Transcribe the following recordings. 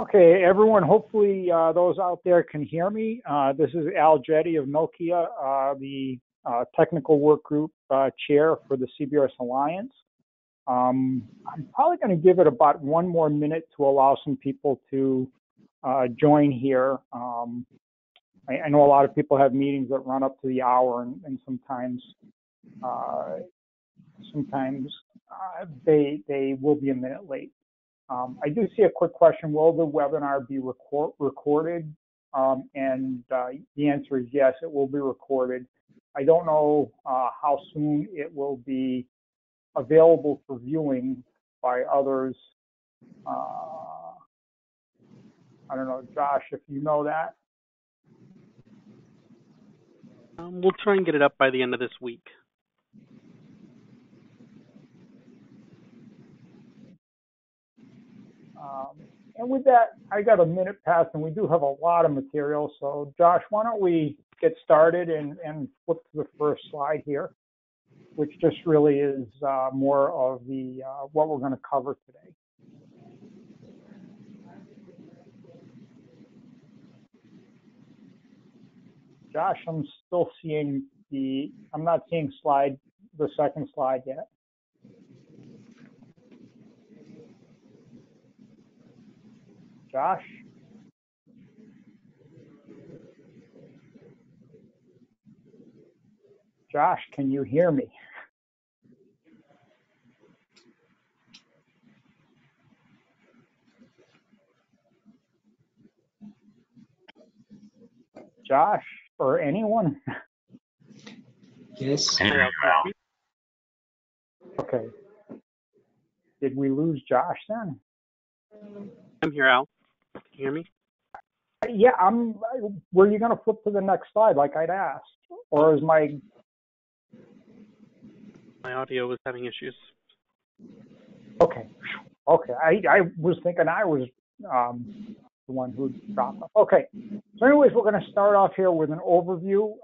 Okay, everyone, hopefully those out there can hear me. This is Jette of Nokia, the technical work group chair for the CBRS Alliance. I'm probably going to give it about one more minute to allow some people to join here. I know a lot of people have meetings that run up to the hour, and sometimes they will be a minute late. I do see a quick question. Will the webinar be recorded? And the answer is yes, it will be recorded. I don't know how soon it will be available for viewing by others. I don't know, Josh, if you know that. We'll try and get it up by the end of this week. And with that, I got a minute past, and we do have a lot of material. So, Josh, why don't we get started and flip to the first slide here, which just really is more of the what we're going to cover today. Josh, I'm still seeing I'm not seeing the second slide yet. Josh? Josh, can you hear me? Josh, or anyone? Yes. Okay. Did we lose Josh then? I'm here, Al. Can you hear me? Yeah, were you going to flip to the next slide like I'd asked? Or is my audio was having issues. Okay. Okay. I was thinking I was the one who dropped off. Okay. So anyways, we're going to start off here with an overview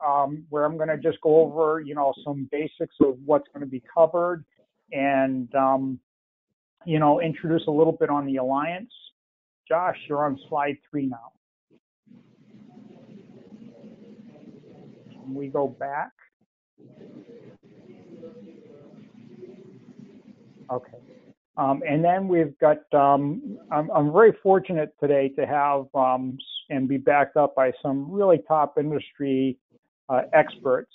where I'm going to just go over, some basics of what's going to be covered and, introduce a little bit on the Alliance. Josh, you're on slide 3 now. Can we go back? Okay. And then we've got, I'm very fortunate today to have and be backed up by some really top industry experts.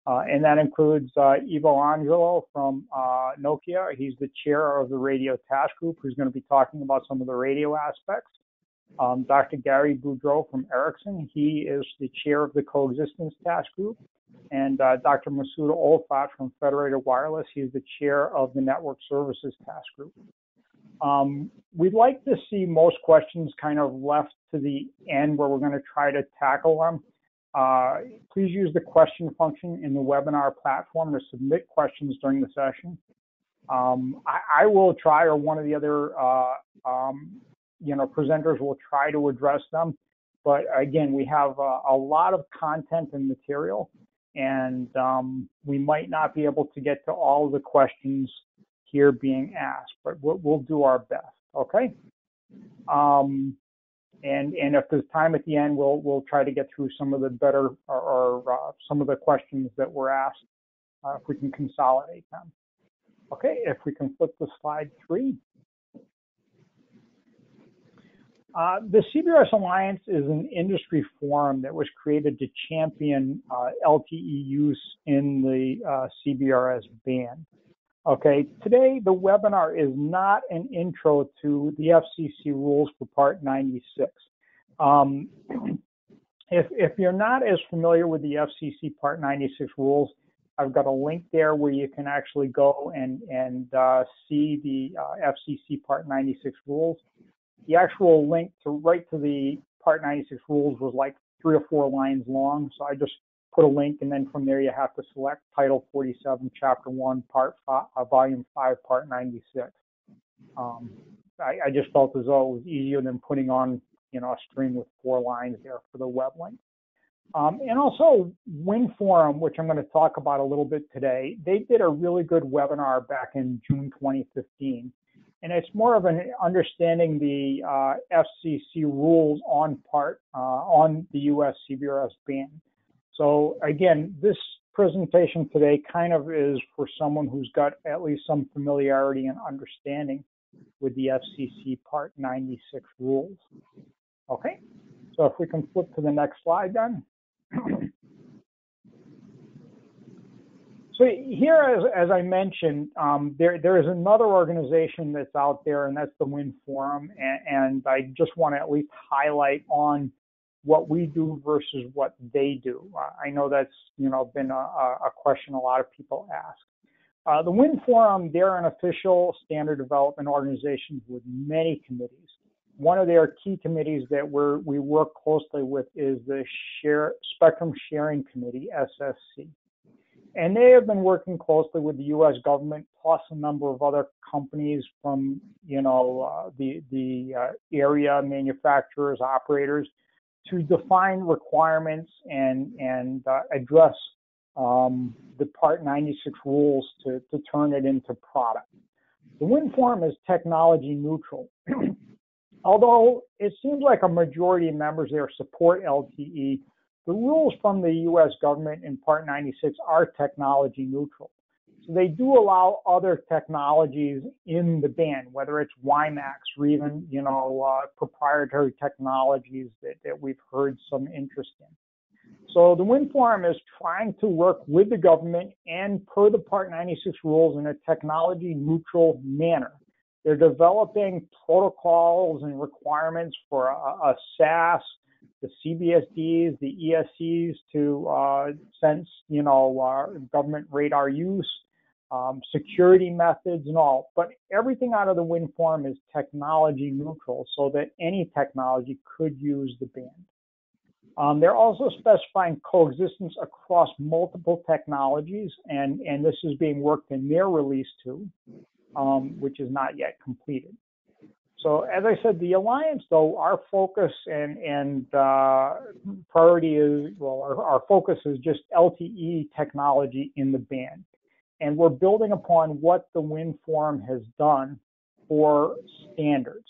And that includes Iwajlo from Nokia. He's the chair of the radio task group, who's going to be talking about some of the radio aspects. Dr. Gary Boudreau from Ericsson. He is the chair of the Coexistence task group. And Dr. Masoud Olfat from Federated Wireless. He's the chair of the Network Services task group. We'd like to see most questions kind of left to the end where we're going to try to tackle them. Please use the question function in the webinar platform to submit questions during the session. I will try, or one of the other presenters will try to address them. But again, we have a lot of content and material, and we might not be able to get to all of the questions here being asked, but we'll do our best, okay? And if there's time at the end, we'll try to get through some of the better or some of the questions that were asked, if we can consolidate them. Okay, if we can flip to slide 3. The CBRS Alliance is an industry forum that was created to champion LTE use in the CBRS band. Okay, today the webinar is not an intro to the FCC rules for Part 96. If you're not as familiar with the FCC Part 96 rules, I've got a link there where you can actually go and see the FCC Part 96 rules. The actual link right to the Part 96 rules was like 3 or 4 lines long, so I just put a link, and then from there you have to select Title 47, Chapter 1, Volume 5, Part 96. I just felt as though it was easier than putting on a string with 4 lines there for the web link. And also WinForum, which I'm going to talk about a little bit today, they did a really good webinar back in June 2015. and it's more of an understanding the FCC rules on the US CBRS band. So again, this presentation today kind of is for someone who's got at least some familiarity and understanding with the FCC Part 96 rules. Okay, so if we can flip to the next slide then. So here, as I mentioned, there is another organization that's out there, and that's the WIN Forum, and I just want to at least highlight on what we do versus what they do. I know that's been a question a lot of people ask. The WIN Forum, they're an official standard development organization with many committees. One of their key committees that we work closely with is the Spectrum Sharing Committee, SSC. And they have been working closely with the U.S. government plus a number of other companies from, the area manufacturers, operators, to define requirements and address the Part 96 rules to turn it into product. The WIN Forum is technology neutral. Although it seems like a majority of members there support LTE, the rules from the U.S. government in Part 96 are technology neutral. So they do allow other technologies in the band, whether it's WiMAX or even, proprietary technologies that we've heard some interest in. So the WIN Forum is trying to work with the government and per the Part 96 rules in a technology neutral manner. They're developing protocols and requirements for a SAS, the CBSDs, the ESCs to sense, government radar use, security methods and all. But everything out of the WIN Forum is technology neutral so that any technology could use the band. They're also specifying coexistence across multiple technologies, and this is being worked in their release too, which is not yet completed. So as I said, the Alliance, though, our focus and priority is, our focus is just LTE technology in the band. And we're building upon what the WIN Forum has done for standards.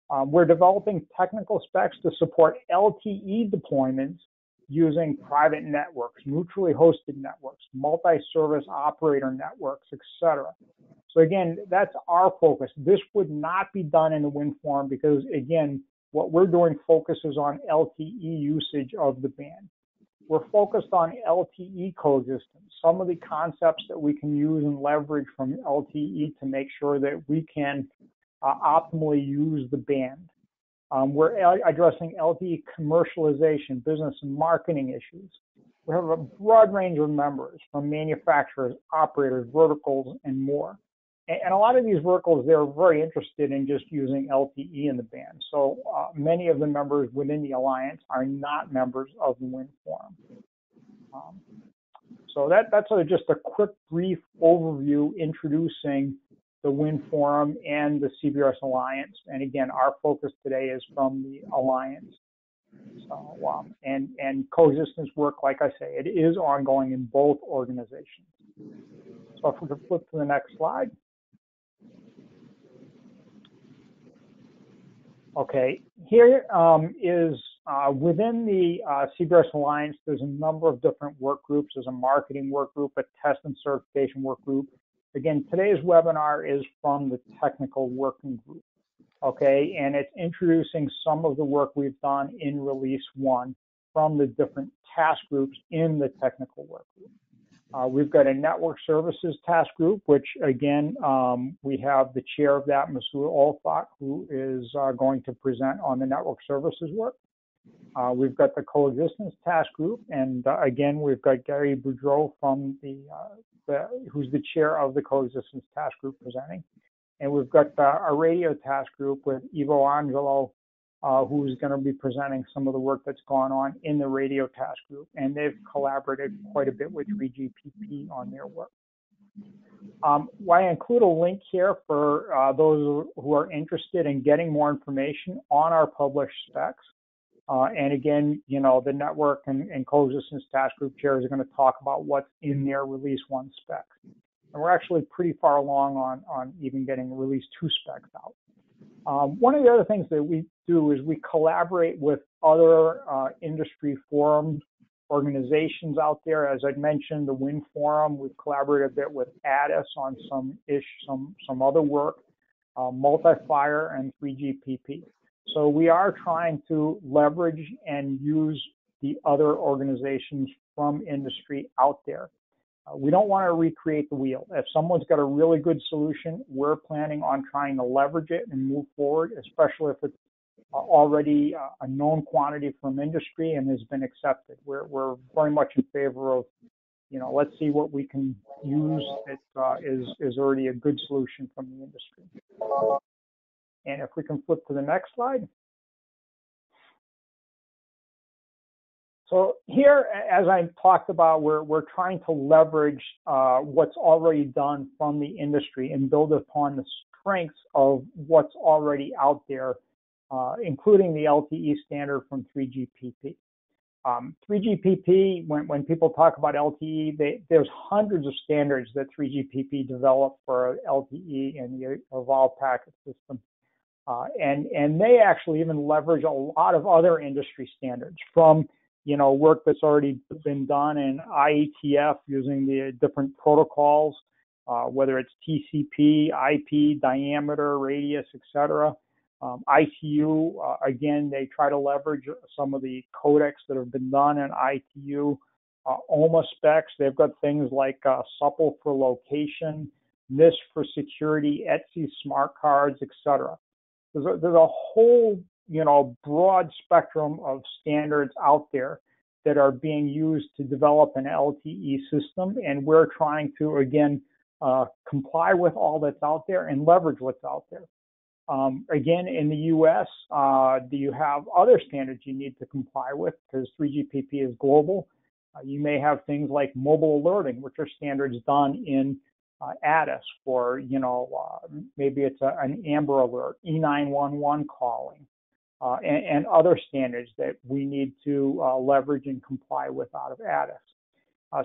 We're developing technical specs to support LTE deployments using private networks, neutrally hosted networks, multi-service operator networks, etc. So again, that's our focus. This would not be done in the WIN Forum because, again, what we're doing focuses on LTE usage of the band. We're focused on LTE coexistence, some of the concepts that we can use and leverage from LTE to make sure that we can optimally use the band. We're addressing LTE commercialization, business and marketing issues. We have a broad range of members from manufacturers, operators, verticals, and more. And a lot of these verticals, they're very interested in just using LTE in the band. So many of the members within the Alliance are not members of the WIN Forum. So that's just a quick, brief overview introducing the WIN Forum and the CBRS Alliance. And again, our focus today is from the Alliance. So, and coexistence work, like I say, it is ongoing in both organizations. So if we could flip to the next slide. Okay, here is within the CBRS Alliance, there's a number of different work groups. There's a marketing work group, a test and certification work group. Again, today's webinar is from the technical working group, okay? And it's introducing some of the work we've done in Release 1 from the different task groups in the technical work group. We've got a network services task group, which again, we have the chair of that, Masoud Olfat, who is going to present on the network services work. We've got the coexistence task group, and again, we've got Gary Boudreau from who's the chair of the coexistence task group presenting. And we've got a radio task group with Iwajlo, who's going to be presenting some of the work that's gone on in the radio task group. And they've collaborated quite a bit with 3GPP on their work. I include a link here for those who are interested in getting more information on our published specs. And again, the network and coexistence task group chairs are going to talk about what's in their Release 1 specs. and we're actually pretty far along on even getting Release 2 specs out. One of the other things that we do is we collaborate with other industry forum organizations out there. As I mentioned, the Wind Forum, we've collaborated a bit with ADIS on some other work, Multi-Fire and 3GPP. So we are trying to leverage and use the other organizations from industry out there. We don't want to recreate the wheel. If someone's got a really good solution, we're planning on trying to leverage it and move forward, especially if it's already a known quantity from industry and has been accepted. We're very much in favor of, let's see what we can use that is already a good solution from the industry. And if we can flip to the next slide. So here, as I talked about, we're trying to leverage what's already done from the industry and build upon the strengths of what's already out there, including the LTE standard from 3GPP. 3GPP, when people talk about LTE, there's hundreds of standards that 3GPP developed for LTE and the Evolved Packet System. And they actually even leverage a lot of other industry standards from work that's already been done in IETF using the different protocols, whether it's TCP, IP, diameter, radius, etc. ITU, again, they try to leverage some of the codecs that have been done in ITU. OMA specs, they've got things like supple for location, NIST for security, ETSI smart cards, etc. There's a whole broad spectrum of standards out there that are being used to develop an LTE system, and we're trying to, again, comply with all that's out there and leverage what's out there. Again, in the US, do you have other standards you need to comply with because 3GPP is global? You may have things like mobile alerting, which are standards done in ADIS for, maybe it's an Amber Alert, E911 calling, and other standards that we need to leverage and comply with out of ADIS.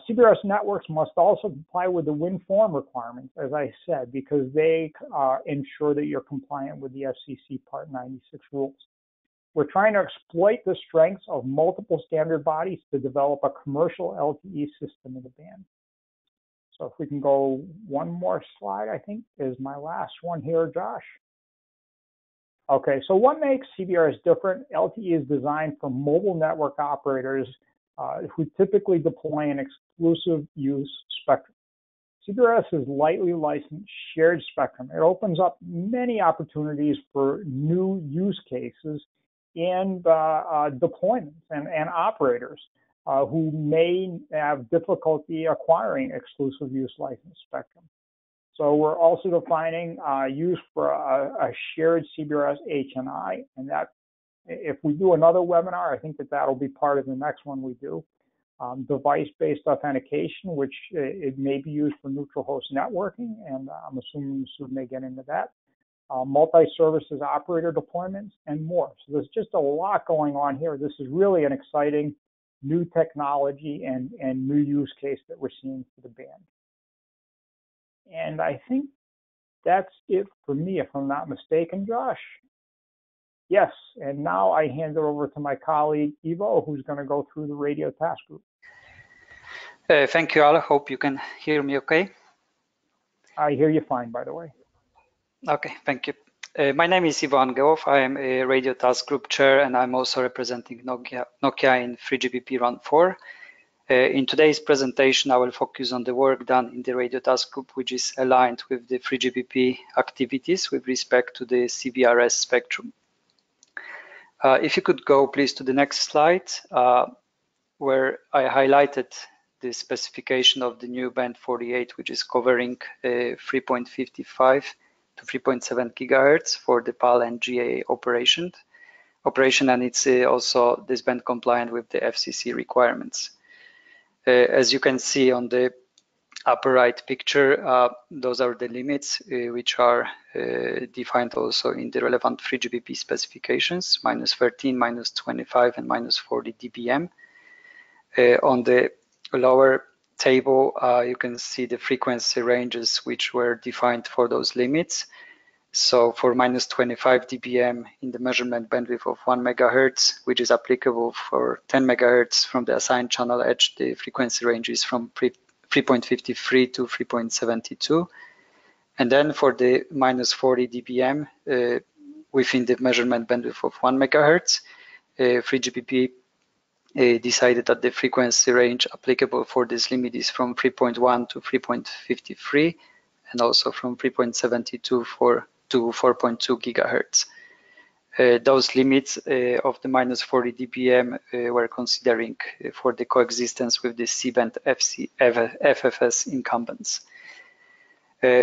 CBRS networks must also comply with the Wind Forum requirements, as I said, because they ensure that you're compliant with the FCC Part 96 rules. We're trying to exploit the strengths of multiple standard bodies to develop a commercial LTE system in the band. So if we can go one more slide, I think is my last one here, Josh. Okay, so what makes CBRS different? LTE is designed for mobile network operators who typically deploy an exclusive use spectrum. CBRS is lightly licensed shared spectrum. It opens up many opportunities for new use cases and deployments and operators who may have difficulty acquiring exclusive use licensed spectrum. So we're also defining use for a shared CBRS HNI, and that if we do another webinar, I think that'll be part of the next one we do. Device-based authentication, which it may be used for neutral host networking, and I'm assuming Masoud may get into that. Multi-services operator deployments, and more. So there's just a lot going on here. This is really an exciting new technology and new use case that we're seeing for the band. And I think that's it for me, if I'm not mistaken, Josh. Yes, and now I hand it over to my colleague, Ivo, who's going to go through the radio task group. Thank you, Al. I hope you can hear me okay. I hear you fine, by the way. Okay, thank you. My name is Iwajlo. I am a radio task group chair, and I'm also representing Nokia in 3GPP Round 4. In today's presentation, I will focus on the work done in the radio task group, which is aligned with the 3GPP activities with respect to the CBRS spectrum. If you could go, please, to the next slide, where I highlighted the specification of the new band 48, which is covering 3.55 to 3.7 gigahertz for the PAL and GAA operation, and it's also this band compliant with the FCC requirements. As you can see on the upper right picture, those are the limits which are defined also in the relevant 3GPP specifications, -13, -25, and -40 dBm. On the lower table, you can see the frequency ranges which were defined for those limits. So for -25 dBm in the measurement bandwidth of 1 megahertz, which is applicable for 10 megahertz from the assigned channel edge, the frequency range is from 3.53 to 3.72. And then for the -40 dBm within the measurement bandwidth of 1 megahertz, 3GPP decided that the frequency range applicable for this limit is from 3.1 to 3.53, and also from 3.72 to 4.2 gigahertz. Those limits of the -40 dBm were considering for the coexistence with the C-band FFS incumbents.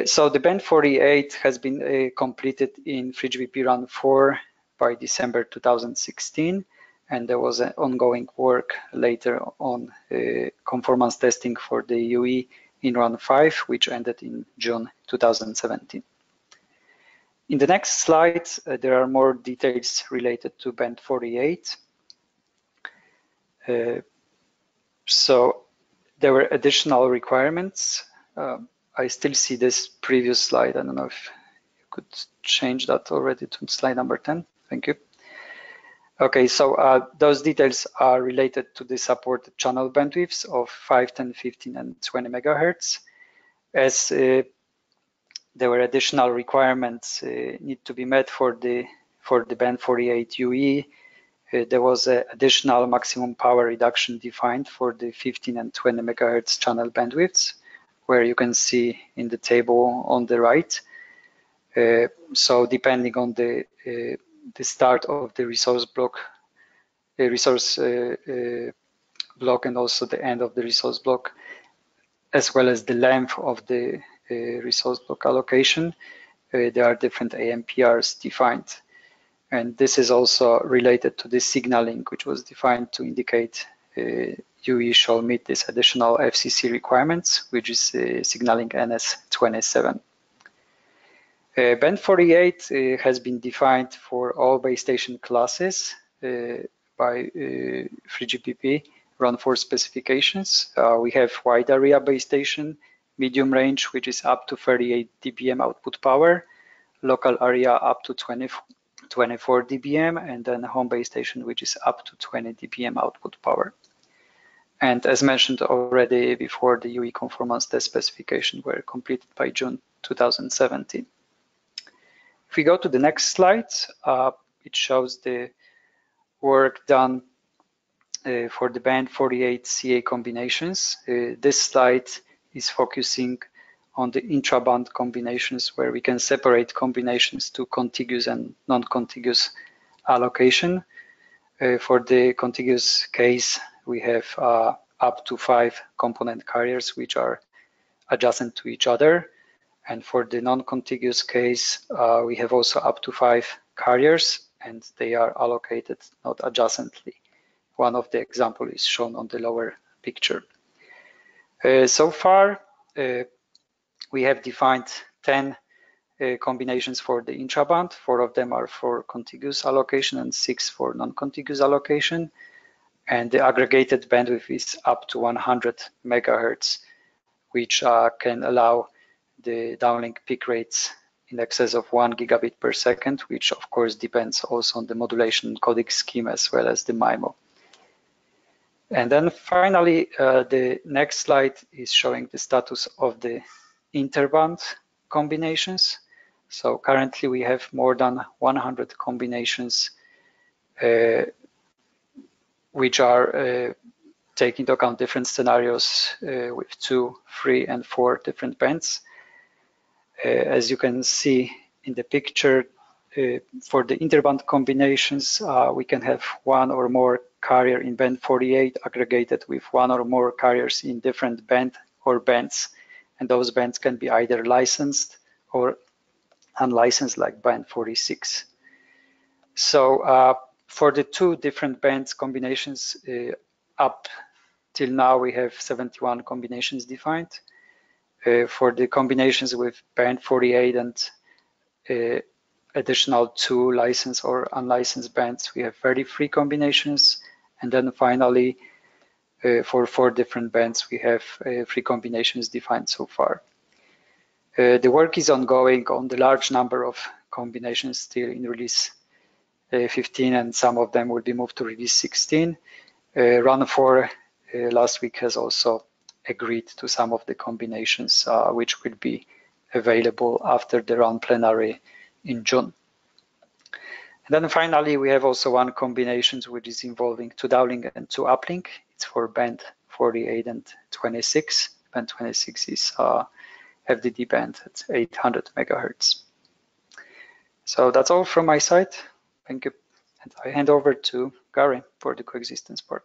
So the band 48 has been completed in 3GPP Run 4 by December 2016, and there was an ongoing work later on conformance testing for the UE in Run 5, which ended in June 2017. In the next slides, there are more details related to band 48. So there were additional requirements. I still see this previous slide. I don't know if you could change that already to slide number 10. Thank you. Okay, so those details are related to the supported channel bandwidths of 5, 10, 15, and 20 megahertz. As there were additional requirements need to be met for the band 48 UE, there was an additional maximum power reduction defined for the 15 and 20 megahertz channel bandwidths, where you can see in the table on the right. So depending on the start of the resource block, and also the end of the resource block, as well as the length of the resource block allocation, there are different AMPRs defined. And this is also related to the signaling, which was defined to indicate UE shall meet this additional FCC requirements, which is signaling NS27. Band 48 has been defined for all base station classes by 3GPP Run 4 specifications. We have wide area base station, medium range, which is up to 38 dBm output power, local area up to 24 dBm, and then home base station, which is up to 20 dBm output power. And as mentioned already before, the UE conformance test specifications were completed by June 2017. If we go to the next slide, it shows the work done for the band 48 CA combinations. This slide is focusing on the intra-band combinations, where we can separate combinations to contiguous and non-contiguous allocation. For the contiguous case, we have up to 5 component carriers which are adjacent to each other. And for the non-contiguous case, we have also up to 5 carriers, and they are allocated not adjacently. One of the examples is shown on the lower picture. So far, we have defined 10 combinations for the intraband. 4 of them are for contiguous allocation and 6 for non-contiguous allocation. And the aggregated bandwidth is up to 100 megahertz, which can allow the downlink peak rates in excess of 1 gigabit per second, which of course depends also on the modulation codec scheme as well as the MIMO. And then finally, the next slide is showing the status of the interband combinations. So currently we have more than 100 combinations which are taking into account different scenarios with 2, 3, and 4 different bands. As you can see in the picture, for the interband combinations, we can have 1 or more carrier in band 48 aggregated with 1 or more carriers in different band or bands. And those bands can be either licensed or unlicensed, like band 46. So for the 2 different bands combinations, up till now we have 71 combinations defined. For the combinations with band 48 and additional 2 licensed or unlicensed bands, we have 33 combinations. And then finally, for 4 different bands, we have 3 combinations defined so far. The work is ongoing on the large number of combinations still in release 15, and some of them will be moved to release 16. Run 4 last week has also agreed to some of the combinations which will be available after the run plenary in June. And then finally, we have also 1 combination which is involving 2 downlink and 2 uplink. It's for band 48 and 26. Band 26 is FDD band at 800 megahertz. So that's all from my side. Thank you. And I hand over to Gary for the coexistence part.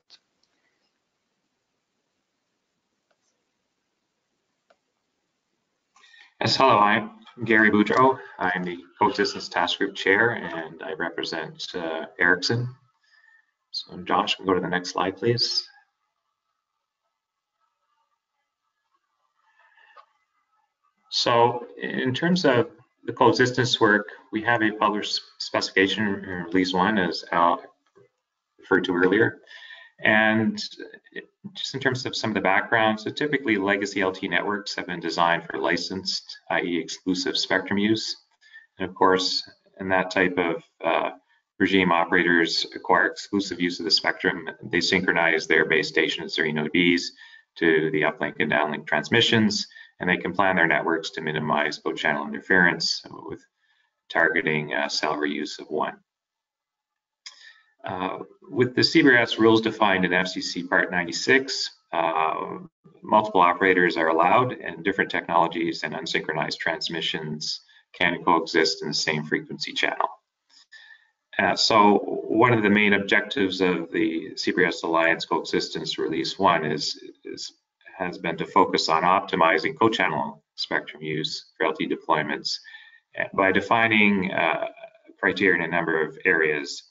Yes, hello, I'm Gary Boudreau. I'm the Coexistence Task Group Chair, and I represent Ericsson. So Josh, can go to the next slide, please. So in terms of the coexistence work, we have a published specification in release 1, as Al referred to earlier. And just in terms of some of the background, so typically legacy LTE networks have been designed for licensed, i.e. exclusive spectrum use. And of course, in that type of regime, operators acquire exclusive use of the spectrum. They synchronize their base stations or ENODs to the uplink and downlink transmissions, and they can plan their networks to minimize co-channel interference with targeting cell reuse of 1. With the CBRS rules defined in FCC Part 96, multiple operators are allowed, and different technologies and unsynchronized transmissions can coexist in the same frequency channel. So one of the main objectives of the CBRS Alliance Coexistence Release 1 has been to focus on optimizing co-channel spectrum use for LTE deployments by defining criteria in a number of areas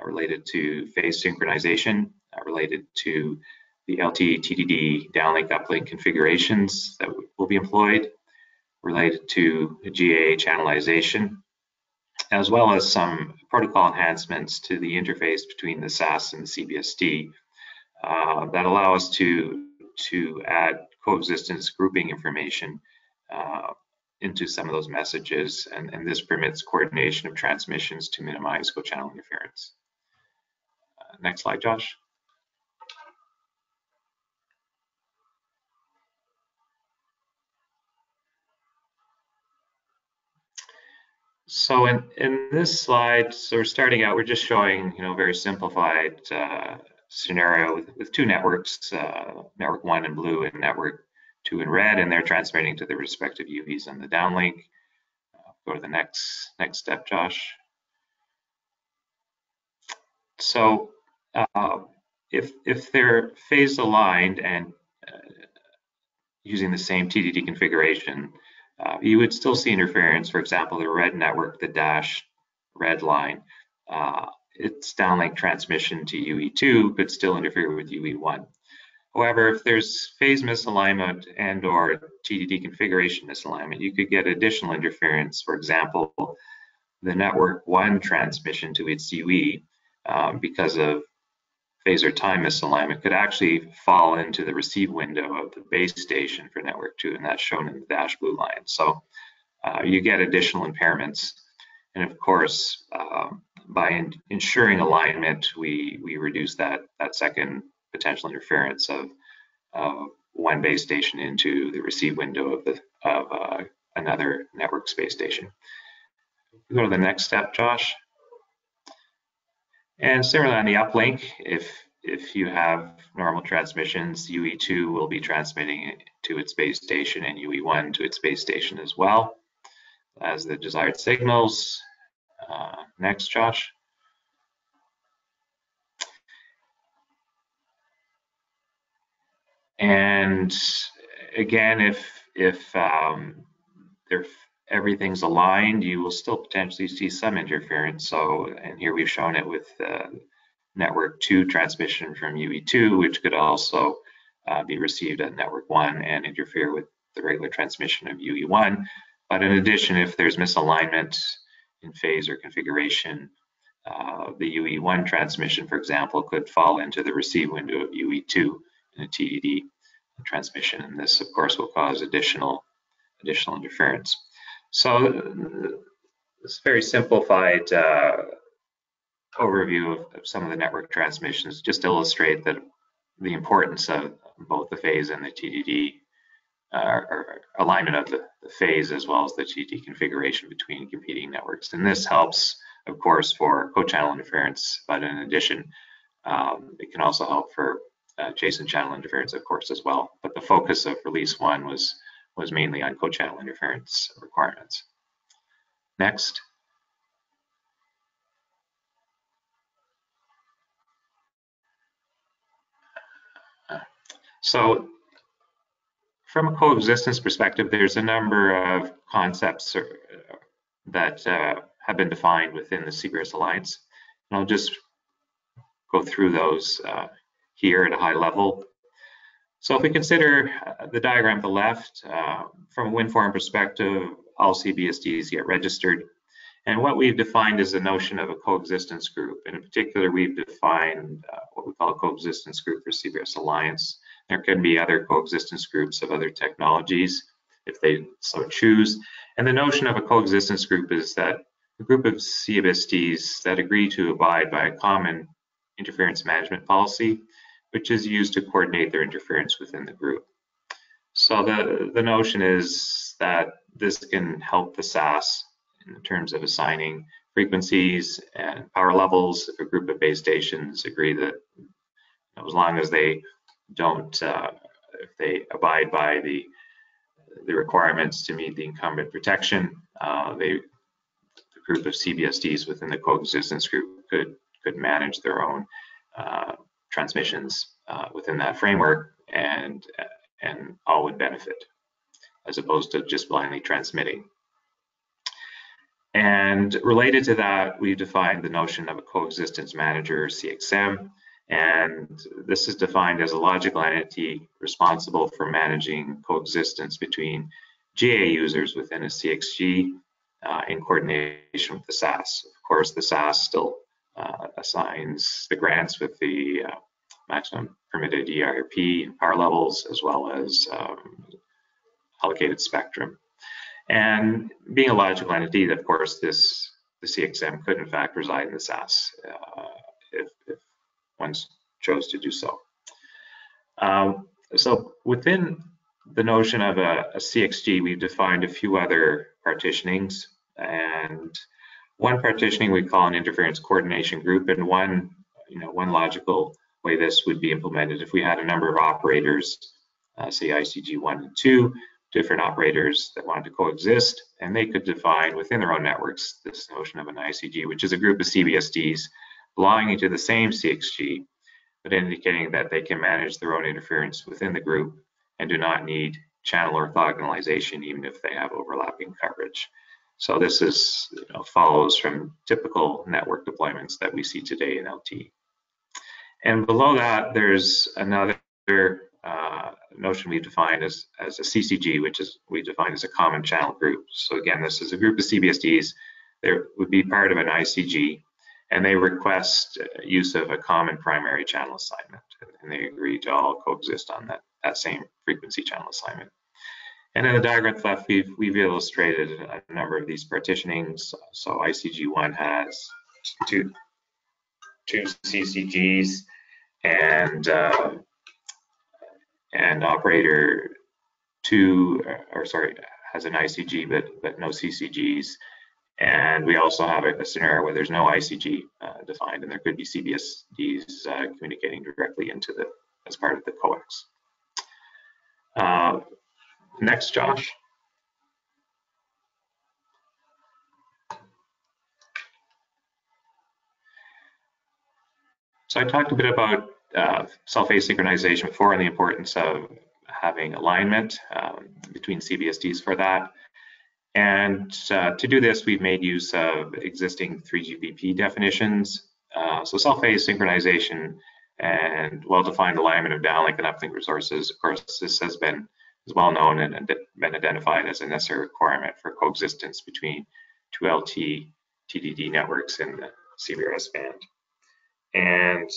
related to phase synchronization, related to the LTE TDD downlink uplink configurations that will be employed, related to GAA Channelization, as well as some protocol enhancements to the interface between the SAS and the CBSD that allow us to add coexistence grouping information into some of those messages, and this permits coordination of transmissions to minimize co-channel interference. Next slide, Josh. So in this slide, so we're starting out, we're just showing, very simplified scenario with 2 networks, network 1 in blue and network 2 in red, and they're transmitting to the respective UEs on the downlink. Go to the next step, Josh. So if they're phase aligned and using the same TDD configuration, you would still see interference. For example, the red network, the dashed red line, its downlink transmission to UE2 could still interfere with UE1. However, if there's phase misalignment and or TDD configuration misalignment, you could get additional interference. For example, the network 1 transmission to its UE, because of phase or time misalignment, could actually fall into the receive window of the base station for network 2, and that's shown in the dashed blue line. So you get additional impairments. And of course, by ensuring alignment, we reduce that second potential interference of one base station into the receive window of another network space station. Go to the next step, Josh. And similarly on the uplink, if you have normal transmissions, UE2 will be transmitting to its base station and UE1 to its base station as well as the desired signals. Next, Josh. And again, if everything's aligned, you will still potentially see some interference. So, and here we've shown it with network 2 transmission from UE2, which could also be received at network 1 and interfere with the regular transmission of UE1. But in addition, if there's misalignment in phase or configuration, the UE1 transmission, for example, could fall into the receive window of UE2 in a TDD transmission, and this, of course, will cause additional interference. So this very simplified overview of some of the network transmissions just illustrate that the importance of both the phase and the TDD, or alignment of the phase as well as the TDD configuration between competing networks. And this helps, of course, for co-channel interference, but in addition, it can also help for adjacent channel interference, of course, as well. But the focus of release 1 was mainly on co-channel interference requirements. Next. So from a coexistence perspective, there's a number of concepts that have been defined within the CBRS Alliance. And I'll just go through those here at a high level. So if we consider the diagram to the left, from a WinForm perspective, all CBSDs get registered. And what we've defined is the notion of a coexistence group. And in particular, we've defined what we call a coexistence group for CBRS Alliance. There can be other coexistence groups of other technologies if they so choose. And the notion of a coexistence group is that a group of CBSDs that agree to abide by a common interference management policy, which is used to coordinate their interference within the group. So the notion is that this can help the SAS in terms of assigning frequencies and power levels. If a group of base stations agree that as long as they don't, if they abide by the requirements to meet the incumbent protection, the group of CBSDs within the coexistence group could manage their own transmissions within that framework, and all would benefit, as opposed to just blindly transmitting. And related to that, we've defined the notion of a coexistence manager, CXM, and this is defined as a logical entity responsible for managing coexistence between GAA users within a CXG in coordination with the SAS. Of course, the SAS still assigns the grants with the maximum permitted EIRP and power levels, as well as allocated spectrum. And being a logical entity, of course, the CXM could in fact reside in the SAS if one chose to do so. So within the notion of a CXG, we've defined a few other partitionings, and one partitioning we call an interference coordination group, and one logical way this would be implemented if we had a number of operators, say ICG 1 and 2, different operators that wanted to coexist, and they could define within their own networks this notion of an ICG, which is a group of CBSDs belonging to the same CXG, but indicating that they can manage their own interference within the group and do not need channel orthogonalization, even if they have overlapping coverage. So this is, follows from typical network deployments that we see today in LTE. And below that, there's another notion we defined as a CCG, which is we define as a common channel group. So again, this is a group of CBSDs. They would be part of an ICG, and they request use of a common primary channel assignment, and they agree to all coexist on that same frequency channel assignment. And in the diagram to the left, we've illustrated a number of these partitionings. So ICG1 has two CCGs, and operator 2, has an ICG but no CCGs. And we also have a scenario where there's no ICG defined, and there could be CBSDs communicating directly as part of the coax. Next, Josh. So I talked a bit about cell-phase synchronization before and the importance of having alignment between CBSDs for that. And to do this, we've made use of existing 3GPP definitions. So cell-phase synchronization and well-defined alignment of downlink and uplink resources. Of course, this is well known and been identified as a necessary requirement for coexistence between two LTE TDD networks in the CBRS band. And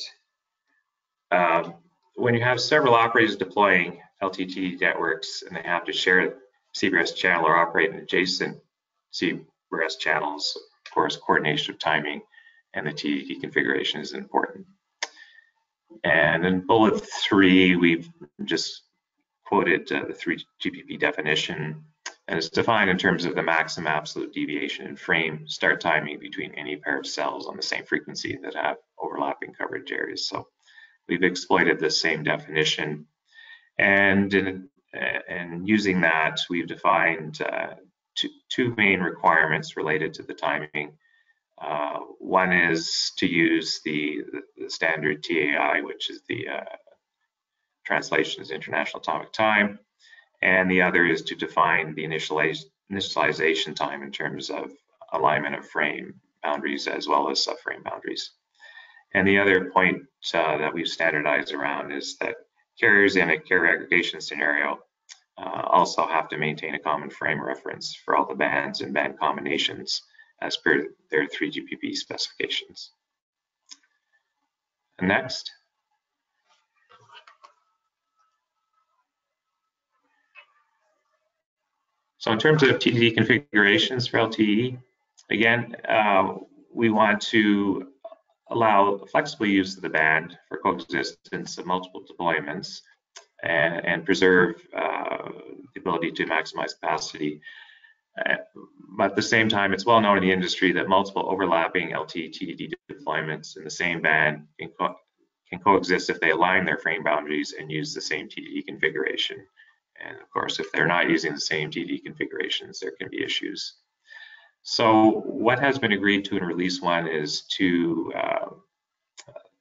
when you have several operators deploying LTE TDD networks and they have to share CBRS channel or operate in adjacent CBRS channels, of course, coordination of timing and the TDD configuration is important. And in bullet 3, we've just quoted the 3GPP definition, and it's defined in terms of the maximum absolute deviation in frame start timing between any pair of cells on the same frequency that have overlapping coverage areas. So we've exploited the same definition, and in using that, we've defined two main requirements related to the timing. One is to use the standard TAI, which is the translation is International Atomic Time, and the other is to define the initialization time in terms of alignment of frame boundaries as well as subframe boundaries. And the other point that we've standardized around is that carriers in a carrier aggregation scenario also have to maintain a common frame reference for all the bands and band combinations as per their 3GPP specifications. And next. So in terms of TDD configurations for LTE, again, we want to allow flexible use of the band for coexistence of multiple deployments and preserve the ability to maximize capacity. But at the same time, it's well known in the industry that multiple overlapping LTE TDD deployments in the same band can coexist if they align their frame boundaries and use the same TDD configuration. And of course, if they're not using the same TDD configurations, there can be issues. So what has been agreed to in release 1 is to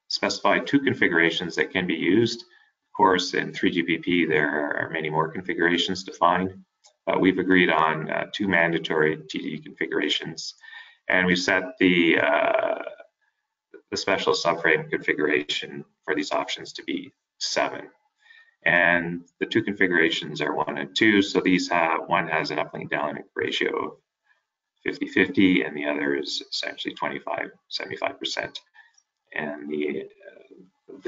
specify 2 configurations that can be used. Of course, in 3GPP, there are many more configurations defined, but we've agreed on 2 mandatory TDD configurations, and we've set the special subframe configuration for these options to be 7. And the 2 configurations are 1 and 2. So these one has an uplink downlink ratio of 50-50, and the other is essentially 25-75%. And the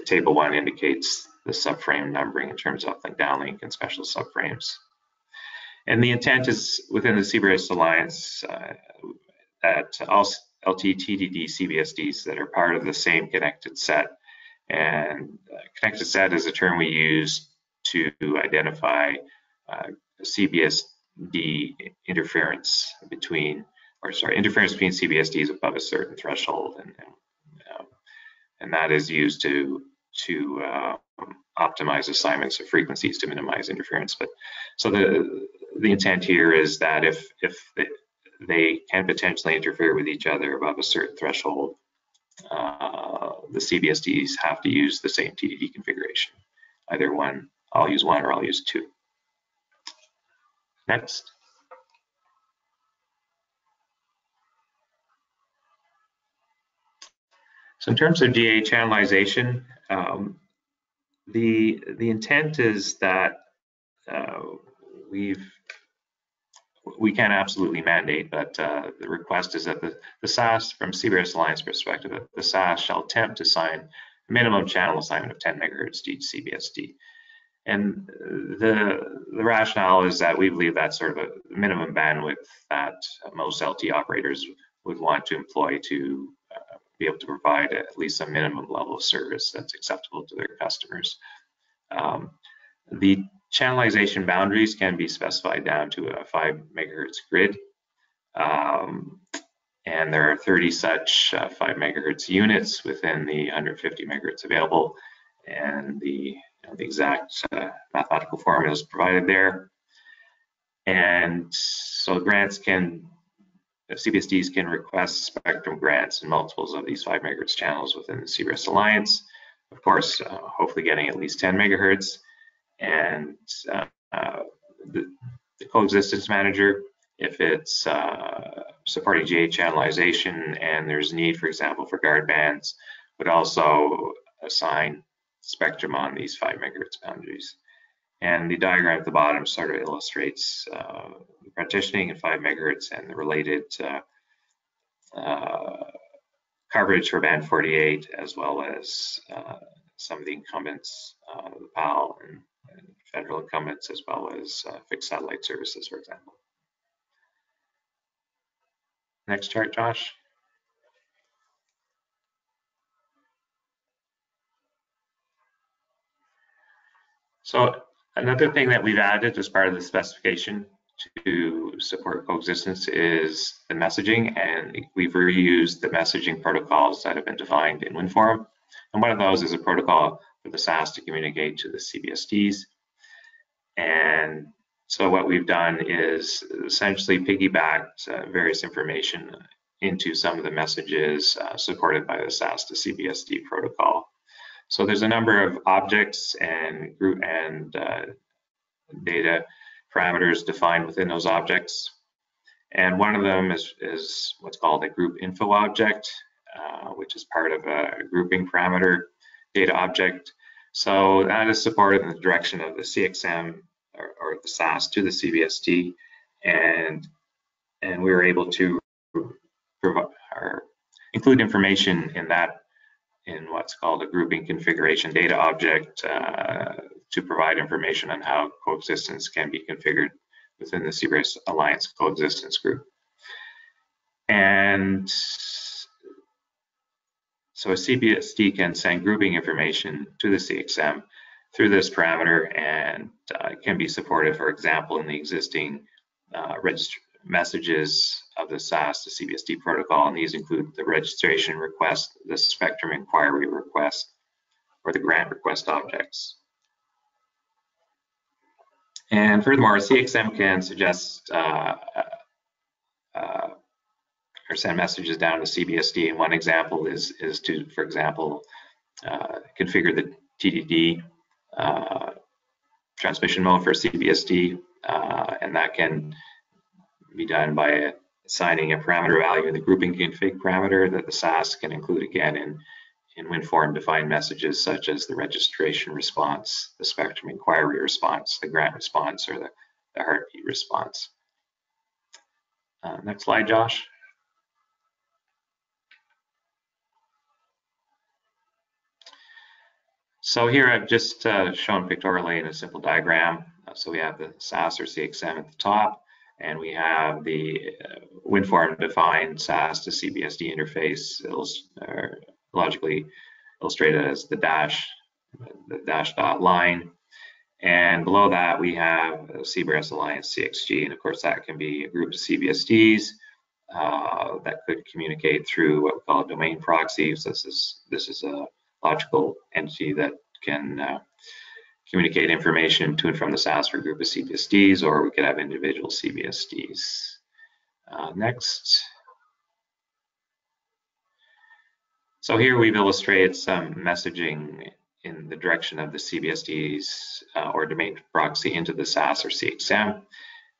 table 1 indicates the subframe numbering in terms of uplink downlink and special subframes. And the intent is within the CBRS Alliance that all LTE TDD CBSDs that are part of the same connected set. And connected set is a term we use to identify CBSD interference between CBSDs above a certain threshold, and that is used to optimize assignments of frequencies to minimize interference. But so the intent here is that if they can potentially interfere with each other above a certain threshold, the CBSDs have to use the same TDD configuration. Either one, I'll use 1 or I'll use 2. Next. So in terms of GAA channelization, the intent is that we can absolutely mandate, but the request is that the SAS, from CBRS Alliance perspective, the SAS shall attempt to assign a minimum channel assignment of 10 megahertz to each CBSD. And the rationale is that we believe that's sort of a minimum bandwidth that most LTE operators would want to employ to be able to provide at least a minimum level of service that's acceptable to their customers. The channelization boundaries can be specified down to a 5 megahertz grid, and there are 30 such 5 megahertz units within the 150 megahertz available, and the exact mathematical formula is provided there. And so CBSDs can request spectrum grants in multiples of these 5 megahertz channels within the CBRS Alliance, of course, hopefully getting at least 10 megahertz. And the Coexistence Manager, if it's supporting GAA channelization and there's need, for example, for guard bands, would also assign spectrum on these 5 megahertz boundaries. And the diagram at the bottom sort of illustrates the partitioning at 5 megahertz and the related coverage for band 48, as well as some of the incumbents, the PAL and federal incumbents, as well as fixed satellite services, for example. Next chart, Josh. So another thing that we've added as part of the specification to support coexistence is the messaging, and we've reused the messaging protocols that have been defined in WinForum. And one of those is a protocol for the SAS to communicate to the CBSDs. And so what we've done is essentially piggybacked various information into some of the messages supported by the SAS to CBSD protocol. So there's a number of objects and group and data parameters defined within those objects. And one of them is what's called a group info object, which is part of a grouping parameter data object. So that is supported in the direction of the CXM or the SAS to the CBSD. And we were able to provide or include information in that, in what's called a grouping configuration data object to provide information on how coexistence can be configured within the CBRS Alliance Coexistence group. And so a CBSD can send grouping information to the CXM through this parameter, and it can be supported, for example, in the existing messages of the SAS to CBSD protocol, and these include the registration request, the spectrum inquiry request, or the grant request objects. And furthermore, a CXM can suggest or send messages down to CBSD, and one example is to, for example, configure the TDD transmission mode for CBSD, and that can be done by assigning a parameter value in the grouping config parameter that the SAS can include again in WinForum defined messages such as the registration response, the spectrum inquiry response, the grant response, or the heartbeat response. Next slide, Josh. So here I've just shown pictorially in a simple diagram. So we have the SAS or CXM at the top, and we have the WinForum defined SAS to CBSD interface, logically illustrated as the dash dot line. And below that we have CBRS Alliance TWG, and of course that can be a group of CBSDs that could communicate through what we call a domain proxy. So this is a logical entity that can communicate information to and from the SAS for a group of CBSDs, or we could have individual CBSDs. Next. So here we've illustrated some messaging in the direction of the CBSDs or domain proxy into the SAS or CXM.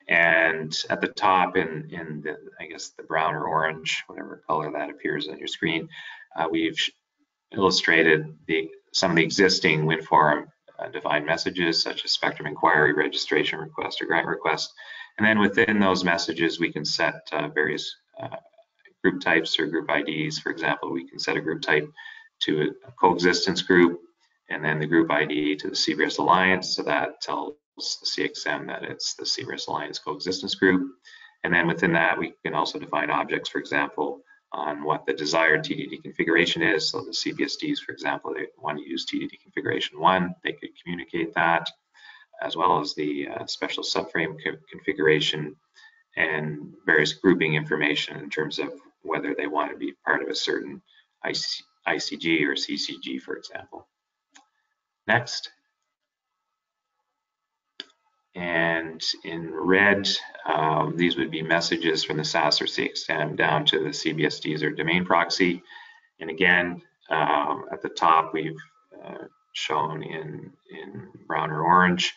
And at the top in the, I guess, the brown or orange, whatever color that appears on your screen, we've illustrated some of the existing WinForum defined messages such as spectrum inquiry, registration request, or grant request. And then within those messages, we can set various group types or group IDs. For example, we can set a group type to a coexistence group, and then the group ID to the CBRS Alliance. So that tells the CXM that it's the CBRS Alliance Coexistence group. And then within that, we can also define objects, for example, on what the desired TDD configuration is. So the CBSDs, for example, they want to use TDD configuration 1, they could communicate that, as well as the special subframe configuration and various grouping information in terms of whether they want to be part of a certain ICG or CCG, for example. Next. And in red, these would be messages from the SAS or CXM down to the CBSDs or domain proxy. And again, at the top, we've shown in brown or orange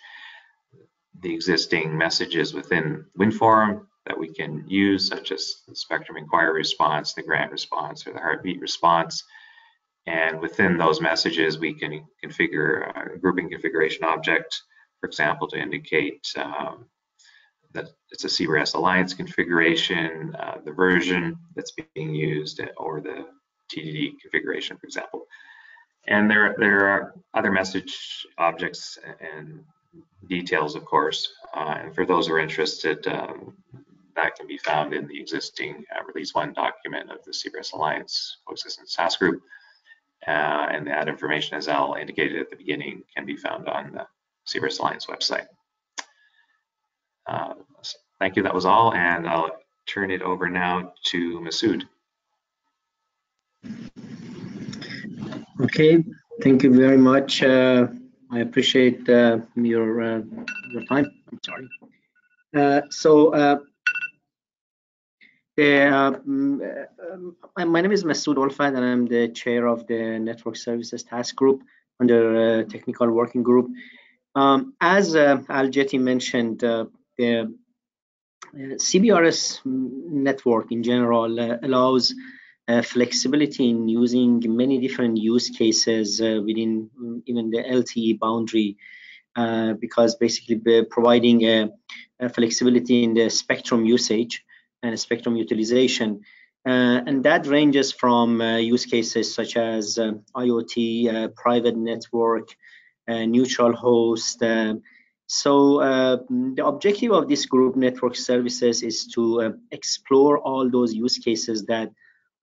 the existing messages within WinForum that we can use, such as the spectrum inquiry response, the grant response, or the heartbeat response. And within those messages, we can configure a grouping configuration object, for example, to indicate that it's a CBRS Alliance configuration, the version that's being used, or the TDD configuration, for example. And there are other message objects and details, of course. And for those who are interested, that can be found in the existing Release 1 document of the CBRS Alliance Coexistence Task Group. And that information, as Al indicated at the beginning, can be found on the CBRS Alliance website. So thank you, that was all, and I'll turn it over now to Masoud. Okay, thank you very much. I appreciate your time. I'm sorry. My name is Masoud Olfat, and I'm the chair of the Network Services Task Group under Technical Working Group. As Jette mentioned, the CBRS network in general allows flexibility in using many different use cases within even the LTE boundary, because basically providing a flexibility in the spectrum usage and spectrum utilization. And that ranges from use cases such as IoT, private network, neutral host. So the objective of this group, Network Services, is to explore all those use cases that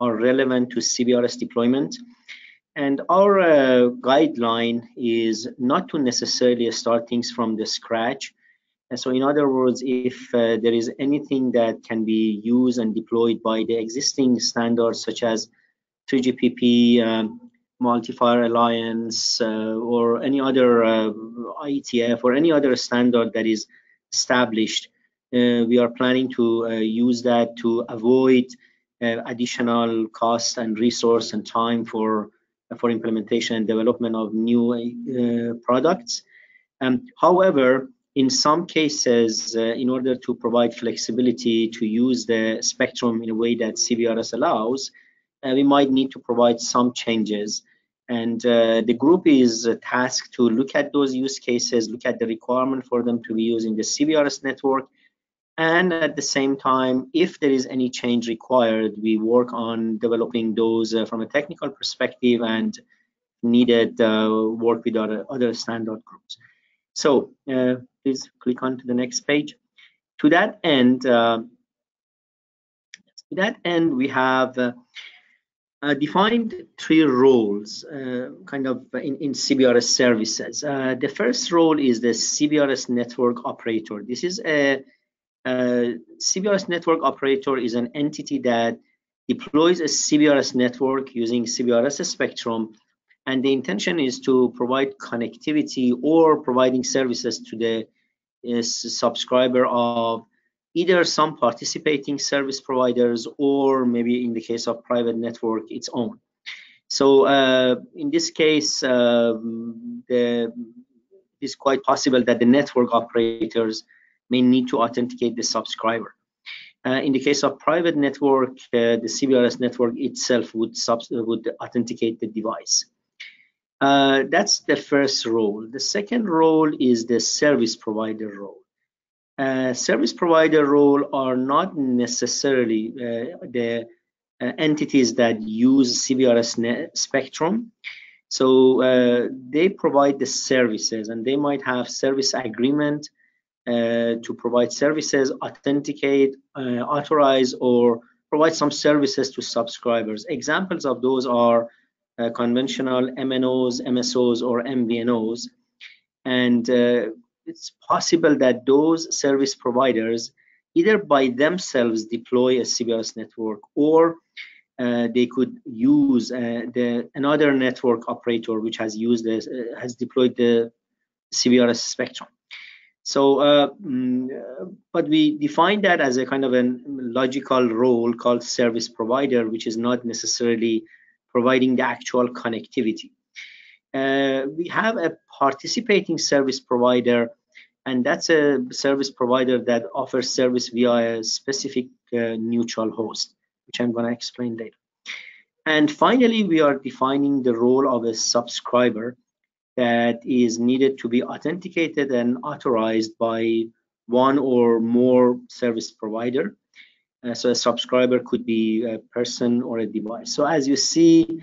are relevant to CBRS deployment. And our guideline is not to necessarily start things from the scratch. And so in other words, if there is anything that can be used and deployed by the existing standards such as 3GPP, Multifier Alliance, or any other IETF or any other standard that is established, we are planning to use that to avoid additional cost and resource and time for implementation and development of new products. However, in some cases, in order to provide flexibility to use the spectrum in a way that CBRS allows, we might need to provide some changes. And the group is tasked to look at those use cases, look at the requirement for them to be using the CBRS network, and at the same time, if there is any change required, we work on developing those from a technical perspective and needed work with other standard groups. So please click on to the next page. To that end, we have defined three roles kind of in CBRS services. The first role is the CBRS network operator. This is a CBRS network operator is an entity that deploys a CBRS network using CBRS spectrum, and the intention is to provide connectivity or providing services to the subscriber of either some participating service providers or maybe in the case of private network, its own. So in this case, it's quite possible that the network operators may need to authenticate the subscriber. In the case of private network, the CBRS network itself would authenticate the device. That's the first role. The second role is the service provider role. Service provider role are not necessarily the entities that use CBRS spectrum. So they provide the services, and they might have service agreement to provide services, authenticate, authorize, or provide some services to subscribers. Examples of those are conventional MNOs, MSOs, or MVNOs. And it's possible that those service providers either by themselves deploy a CBRS network, or they could use another network operator which has deployed the CBRS spectrum. So, but we define that as a kind of a logical role called service provider, which is not necessarily providing the actual connectivity. We have a participating service provider, and that's a service provider that offers service via a specific neutral host, which I'm going to explain later. And finally, we are defining the role of a subscriber that is needed to be authenticated and authorized by one or more service provider. So a subscriber could be a person or a device. So as you see,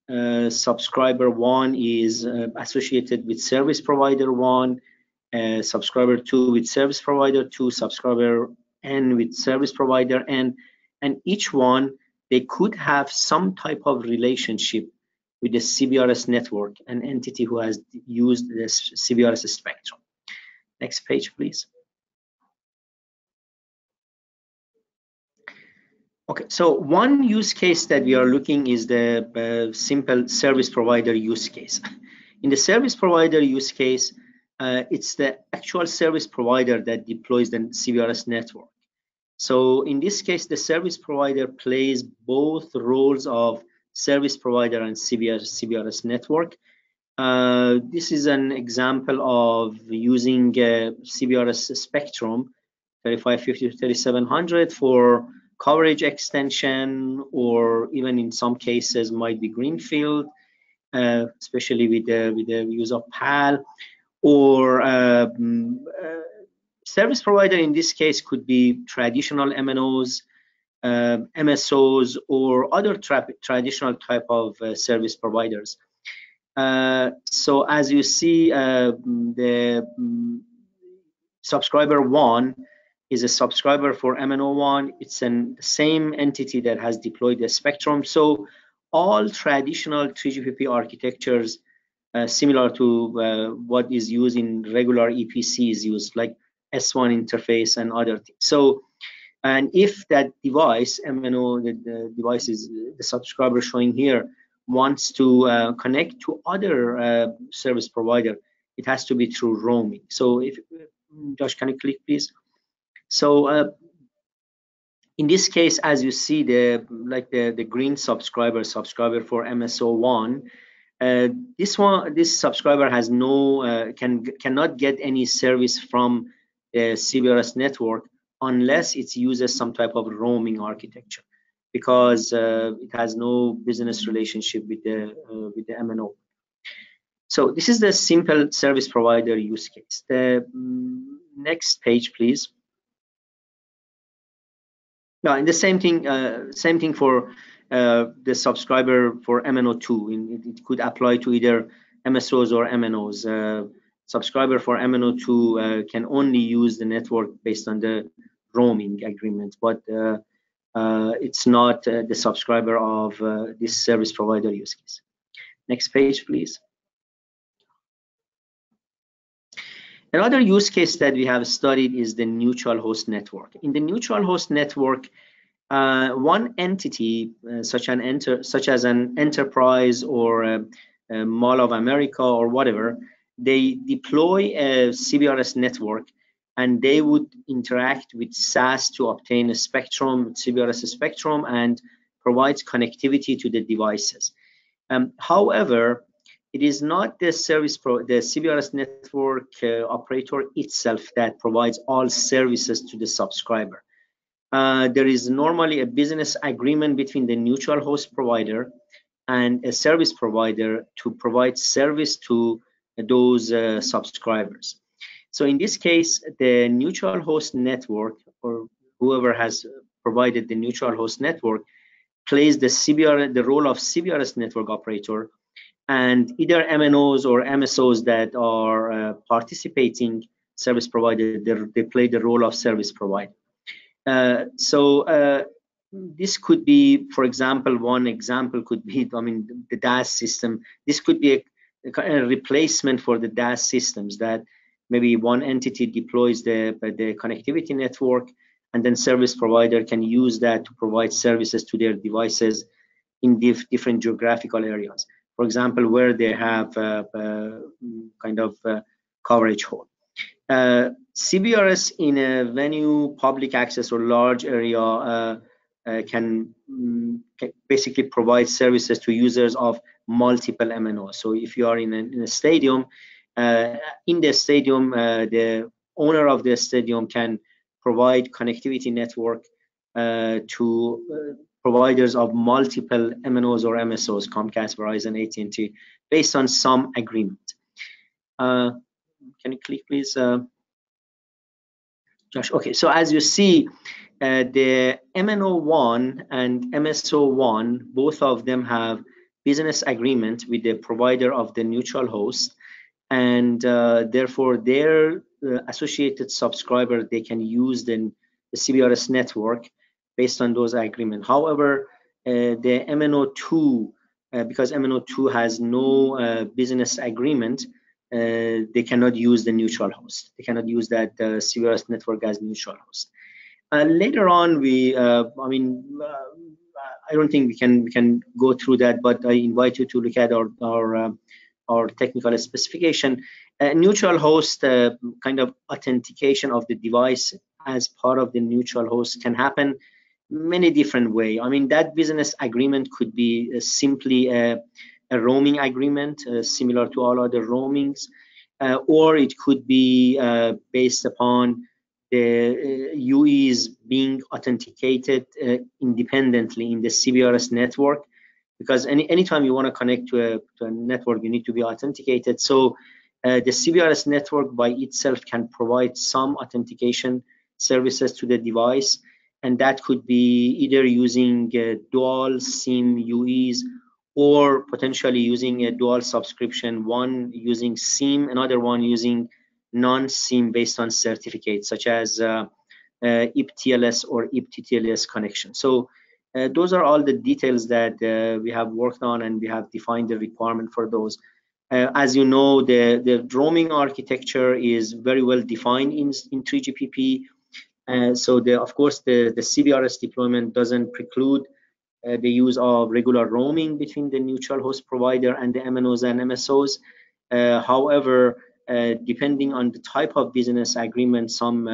subscriber 1 is associated with service provider 1, subscriber 2 with service provider 2, subscriber N with service provider N, and each one, they could have some type of relationship with the CBRS network, an entity who has used this CBRS spectrum. Next page, please. Okay, so one use case that we are looking is the simple service provider use case. In the service provider use case, it's the actual service provider that deploys the CBRS network. So in this case, the service provider plays both roles of service provider and CBRS network. This is an example of using CBRS spectrum 3550 to 3700 for coverage extension, or even in some cases might be greenfield, especially with the use of PAL, or service provider in this case could be traditional MNOs, MSOs, or other traditional type of service providers. So as you see, the subscriber 1 is a subscriber for MNO1. It's the same entity that has deployed the spectrum. So all traditional 3GPP architectures similar to what is used in regular EPC is used, like S1 interface and other things. So, and if that device, MNO, the device is the subscriber showing here, wants to connect to other service provider, it has to be through roaming. So if, Josh, can you click please? So in this case, as you see, the green subscriber for MSO1, this subscriber has no cannot get any service from the CBRS network unless it uses some type of roaming architecture, because it has no business relationship with the MNO. So this is the simple service provider use case. The next page, please. Now, and the same thing for the subscriber for MNO2. It could apply to either MSOs or MNOs. Subscriber for MNO2 can only use the network based on the roaming agreement, but it's not the subscriber of this service provider use case. Next page, please. Another use case that we have studied is the neutral host network. In the neutral host network, one entity, such as an enterprise or a Mall of America or whatever, they deploy a CBRS network, and they would interact with SAS to obtain a spectrum, CBRS spectrum, and provides connectivity to the devices. However, it is not the CBRS network operator itself that provides all services to the subscriber. There is normally a business agreement between the neutral host provider and a service provider to provide service to those subscribers. So in this case, the neutral host network, or whoever has provided the neutral host network, plays the role of CBRS network operator, and either MNOs or MSOs that are participating service provider, they play the role of service provider. So this could be, for example, one example could be, the DAS system. This could be a replacement for the DAS systems, that maybe one entity deploys the connectivity network, and then service provider can use that to provide services to their devices in different geographical areas. For example, where they have kind of coverage hole. CBRS in a venue, public access, or large area can basically provide services to users of multiple MNOs. So if you are in a stadium, the owner of the stadium can provide connectivity network to providers of multiple MNOs or MSOs, Comcast, Verizon, AT&T, based on some agreement. Can you click, please, Josh? Okay, so as you see, the MNO1 and MSO1, both of them have business agreement with the provider of the neutral host, and therefore their associated subscriber, they can use the CBRS network based on those agreements. However, the MNO2, because MNO2 has no business agreement, they cannot use the neutral host. They cannot use that CBRS network as neutral host. Later on, I don't think we can go through that, but I invite you to look at our technical specification. Neutral host kind of authentication of the device as part of the neutral host can happen many different ways. I mean, that business agreement could be simply a roaming agreement, similar to all other roamings, or it could be based upon the UEs being authenticated independently in the CBRS network, because anytime you want to connect to a network, you need to be authenticated. So the CBRS network by itself can provide some authentication services to the device, and that could be either using dual SIM UEs or potentially using a dual subscription, one using SIM, another one using non-SIM based on certificates such as IPTLS or IPTLS connection. So those are all the details that we have worked on, and we have defined the requirement for those. As you know, the roaming architecture is very well defined in 3GPP. So of course the CBRS deployment doesn't preclude the use of regular roaming between the neutral host provider and the MNOs and MSOs. However, depending on the type of business agreement, some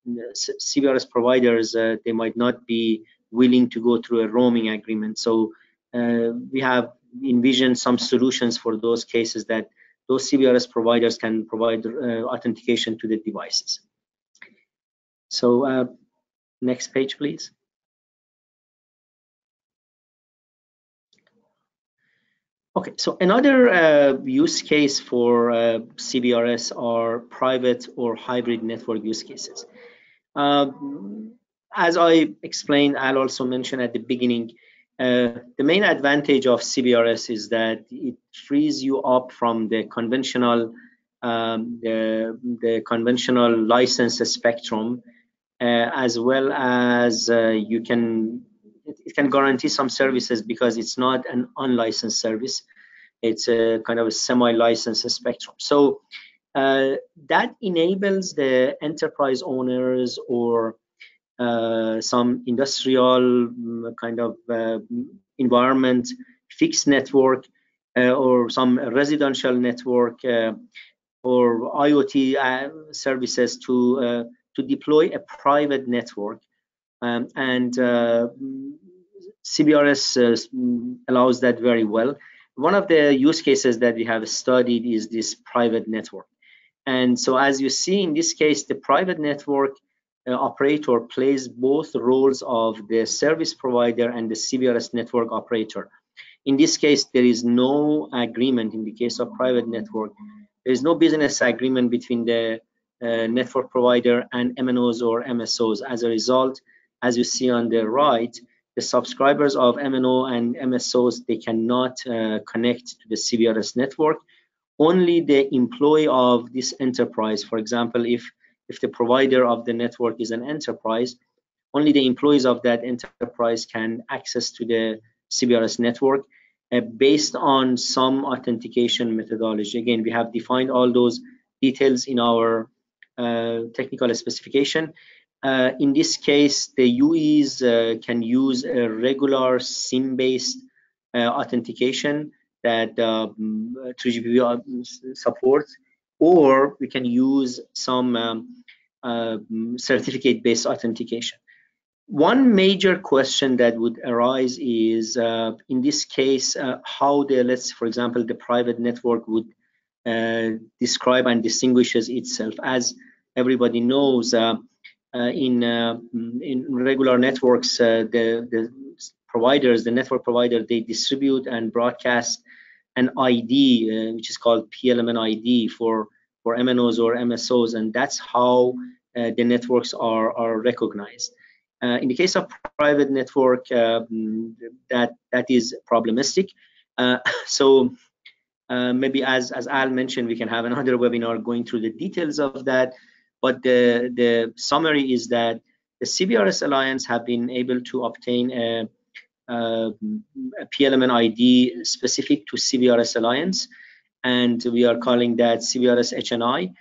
CBRS providers, they might not be willing to go through a roaming agreement. So we have envisioned some solutions for those cases that those CBRS providers can provide authentication to the devices. So next page, please. Okay, so another use case for CBRS are private or hybrid network use cases. As I explained, I'll also mention at the beginning, the main advantage of CBRS is that it frees you up from the conventional the conventional license spectrum, as well as it can guarantee some services because it's not an unlicensed service. It's a kind of a semi-licensed spectrum. So that enables the enterprise owners or some industrial kind of environment, fixed network, or some residential network or IoT services to deploy a private network, and CBRS allows that very well. One of the use cases that we have studied is this private network. And so as you see in this case, the private network operator plays both roles of the service provider and the CBRS network operator. In this case, there is no agreement. In the case of private network, there is no business agreement between the network provider and MNOs or MSOs. As a result, as you see on the right, the subscribers of MNO and MSOs, they cannot connect to the CBRS network. Only the employee of this enterprise, for example, if the provider of the network is an enterprise, only the employees of that enterprise can access to the CBRS network based on some authentication methodology. Again, we have defined all those details in our technical specification. In this case, the UEs can use a regular SIM-based authentication that 3GPP supports, or we can use some certificate-based authentication. One major question that would arise is, in this case, how for example, the private network would describe and distinguishes itself. As everybody knows, in regular networks, the providers, the network provider, they distribute and broadcast an ID, which is called PLMN ID for MNOs or MSOs, and that's how the networks are recognized. In the case of private network, that is problematic. So maybe as Al mentioned, we can have another webinar going through the details of that. But the summary is that the CBRS Alliance have been able to obtain a PLMN ID specific to CBRS Alliance, and we are calling that CBRS HNI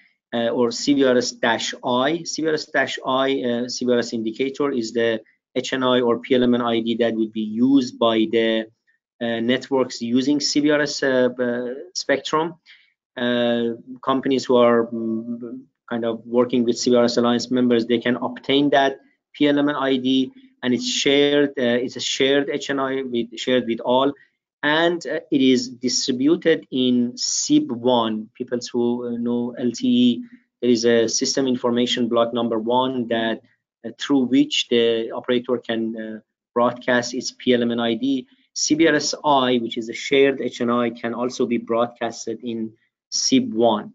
or CBRS-I. CBRS-I, CBRS indicator, is the HNI or PLMN ID that would be used by the networks using CBRS spectrum. Companies who are kind of working with CBRS Alliance members, they can obtain that PLMN ID, and it's shared. It's a shared HNI, shared with all, and it is distributed in SIB1. People who know LTE, there is a system information block number 1 that through which the operator can broadcast its PLMN ID. CBRS-I, which is a shared HNI, can also be broadcasted in SIB1.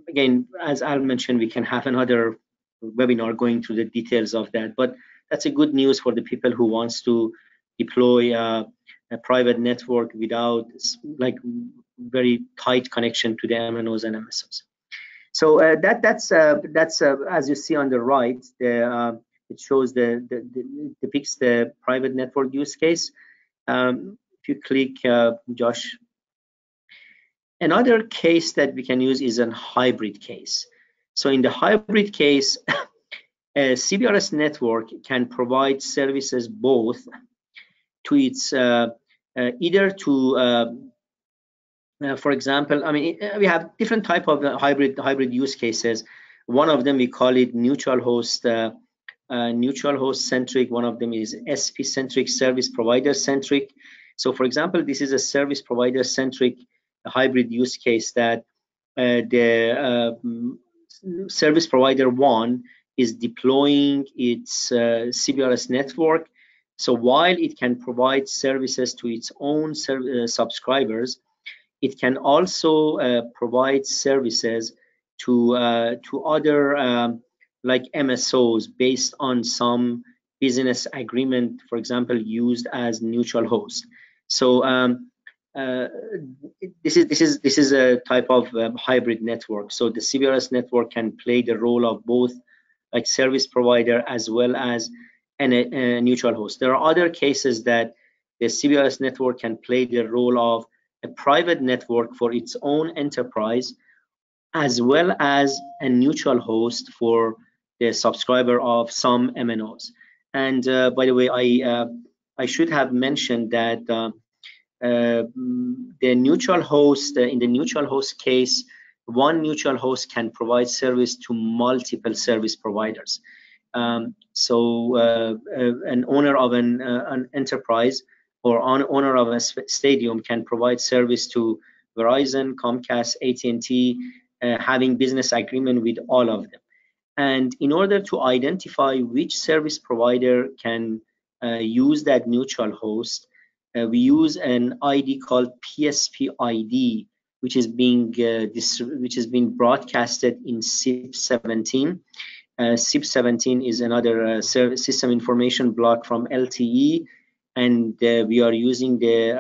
Again, as Al mentioned, we can have another webinar going through the details of that, but that's a good news for the people who wants to deploy a private network without like very tight connection to the MNOs and MSOs. So that's as you see on the right, it shows depicts the private network use case. If you click, Josh, another case that we can use is a hybrid case. So in the hybrid case, a CBRS network can provide services both to its either to for example, I mean, we have different type of hybrid use cases. One of them we call it neutral host centric. One of them is SP centric, service provider centric. So for example, this is a service provider centric hybrid use case that the service provider 1 is deploying its CBRS network. So while it can provide services to its own subscribers, it can also provide services to other like MSOs based on some business agreement, for example, used as neutral host. So this is a type of hybrid network. So the CBRS network can play the role of both like service provider as well as a neutral host. There are other cases that the CBRS network can play the role of a private network for its own enterprise, as well as a neutral host for the subscriber of some MNOs. And by the way, I should have mentioned that the neutral host, in the neutral host case, one neutral host can provide service to multiple service providers. So an owner of an enterprise or owner of a stadium can provide service to Verizon, Comcast, AT&T, having business agreement with all of them. And in order to identify which service provider can use that neutral host, we use an ID called PSP ID, which is being broadcasted in SIP17. SIP17 is another service system information block from LTE, and we are using the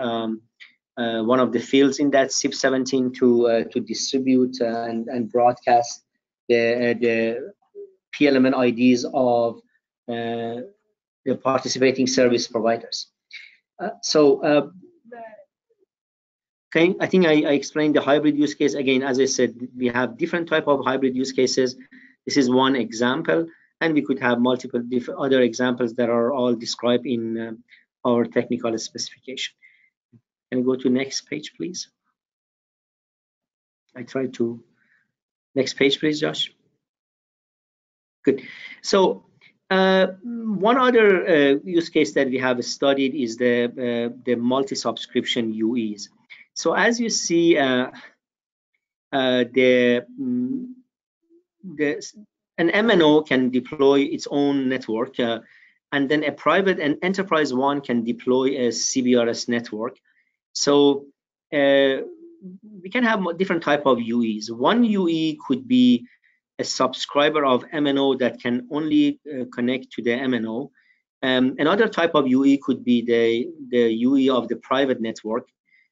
one of the fields in that SIP17 to distribute and broadcast the PLMN IDs of the participating service providers. Okay, I think I explained the hybrid use case. Again, as I said, we have different type of hybrid use cases. This is one example, and we could have multiple different other examples that are all described in our technical specification. Can you go to next page, please? I tried to. Next page, please, Josh. Good. So one other use case that we have studied is the multi-subscription UEs. So as you see, an MNO can deploy its own network, and then an enterprise one can deploy a CBRS network. So we can have different type of UEs. One UE could be a subscriber of MNO that can only connect to the MNO. Another type of UE could be the UE of the private network,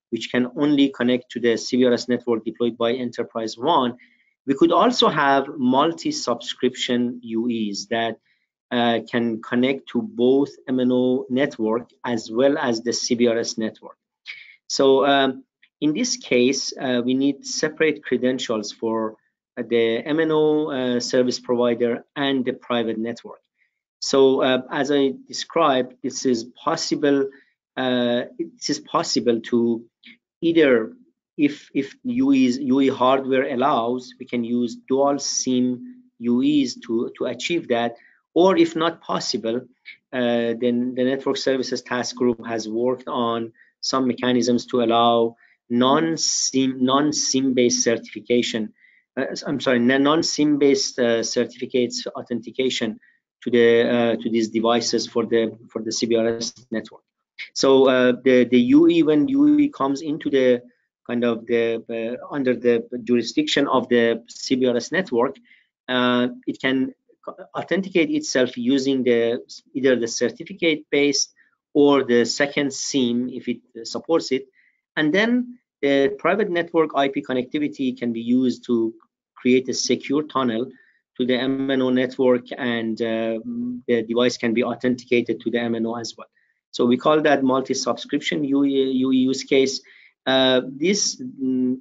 which can only connect to the CBRS network deployed by Enterprise One. We could also have multi-subscription UEs that can connect to both MNO network as well as the CBRS network. So in this case, we need separate credentials for the MNO service provider and the private network. So as I described, this is possible. It is possible to either, if UE hardware allows, we can use dual SIM UEs to achieve that. Or if not possible, then the Network Services Task Group has worked on some mechanisms to allow non-SIM based certification. Non-SIM based certificates authentication to these devices for the CBRS network. So the UE, when UE comes into the kind of the under the jurisdiction of the CBRS network, it can authenticate itself using either the certificate based or the second SIM if it supports it, and then the private network IP connectivity can be used to create a secure tunnel to the MNO network, and the device can be authenticated to the MNO as well. So we call that multi-subscription UE use case. This